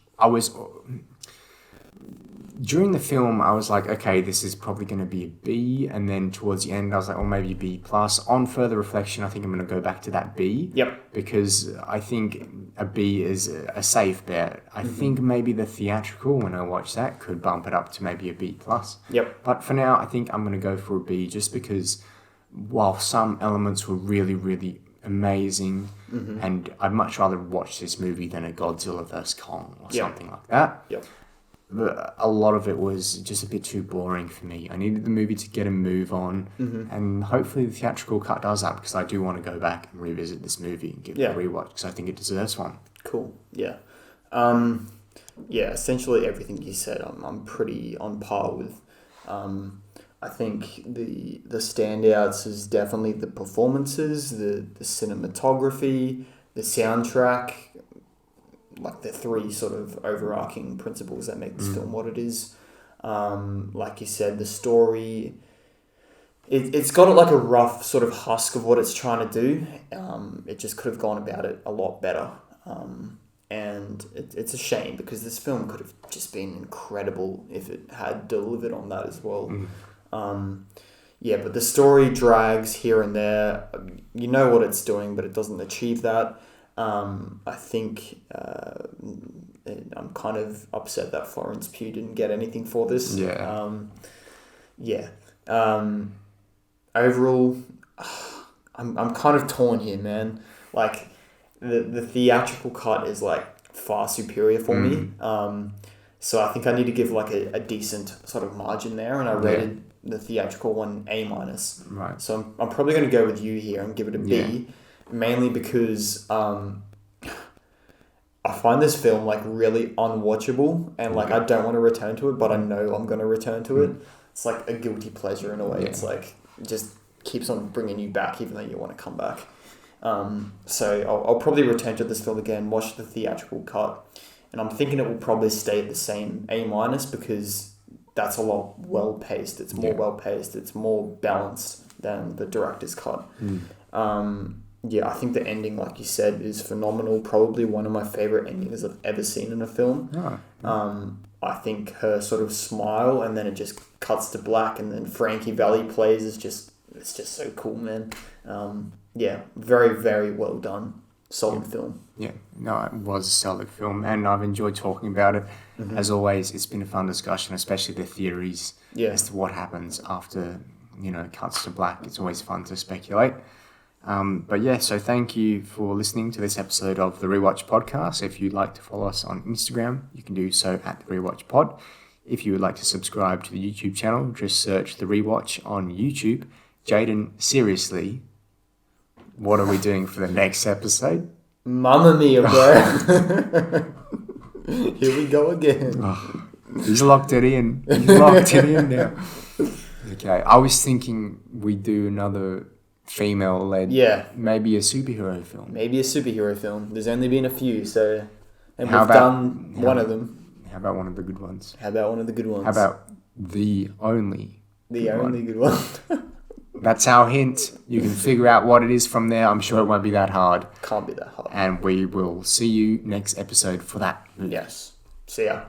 during the film, I was like, okay, this is probably going to be a B, and then towards the end, I was like, oh, maybe B+. On further reflection, I think I'm going to go back to that B. Yep. Because I think a B is a safe bet. I think maybe the theatrical, when I watch that, could bump it up to maybe a B+. Yep. But for now, I think I'm going to go for a B, just because while some elements were really, really amazing, and I'd much rather watch this movie than a Godzilla vs. Kong or something like that. Yep. But a lot of it was just a bit too boring for me. I needed the movie to get a move on, and hopefully the theatrical cut does that, because I do want to go back and revisit this movie and give it a rewatch, because I think it deserves one. Cool. Yeah. Essentially everything you said, I'm pretty on par with. I think the standouts is definitely the performances, the cinematography, the soundtrack, like the three sort of overarching principles that make this film what it is. Like you said, the story, it's got like a rough sort of husk of what it's trying to do. It just could have gone about it a lot better. And it's a shame, because this film could have just been incredible if it had delivered on that as well. But the story drags here and there. You know what it's doing, but it doesn't achieve that. I think I'm kind of upset that Florence Pugh didn't get anything for this. Overall, I'm kind of torn here, man. Like the theatrical cut is like far superior for me. So I think I need to give like a decent sort of margin there, and I rated the theatrical one A-. Right. So I'm probably going to go with you here and give it a B. Mainly because I find this film like really unwatchable, and like I don't want to return to it, but I know I'm going to return to it. It's like a guilty pleasure in a way. It's like it just keeps on bringing you back even though you want to come back. So I'll probably return to this film again, watch the theatrical cut, and I'm thinking it will probably stay at the same A-, because that's a lot well paced. It's more well paced. It's more balanced than the director's cut. I think the ending, like you said, is phenomenal. Probably one of my favorite endings I've ever seen in a film. I think her sort of smile, and then it just cuts to black, and then Frankie Valli plays it's just so cool, man. Very, very well done. solid film. Yeah, no, it was a solid film, and I've enjoyed talking about it. As always, it's been a fun discussion, especially the theories as to what happens after, it cuts to black. It's always fun to speculate. But yeah, so thank you for listening to this episode of the Rewatch podcast. If you'd like to follow us on Instagram, you can do so at the Rewatch Pod. If you would like to subscribe to the YouTube channel, just search the Rewatch on YouTube. Jaden, seriously, what are we doing for the next episode? Mamma mia, bro. Here we go again. He's locked it in. He's locked it in now. Okay, I was thinking we'd do another female-led, maybe a superhero film. Maybe a superhero film. There's only been a few, and we've done one of them. How about one of the good ones? How about one of the good ones? How about the only good one? That's our hint. You can figure out what it is from there. I'm sure it won't be that hard. Can't be that hard. And we will see you next episode for that. Yes. See ya.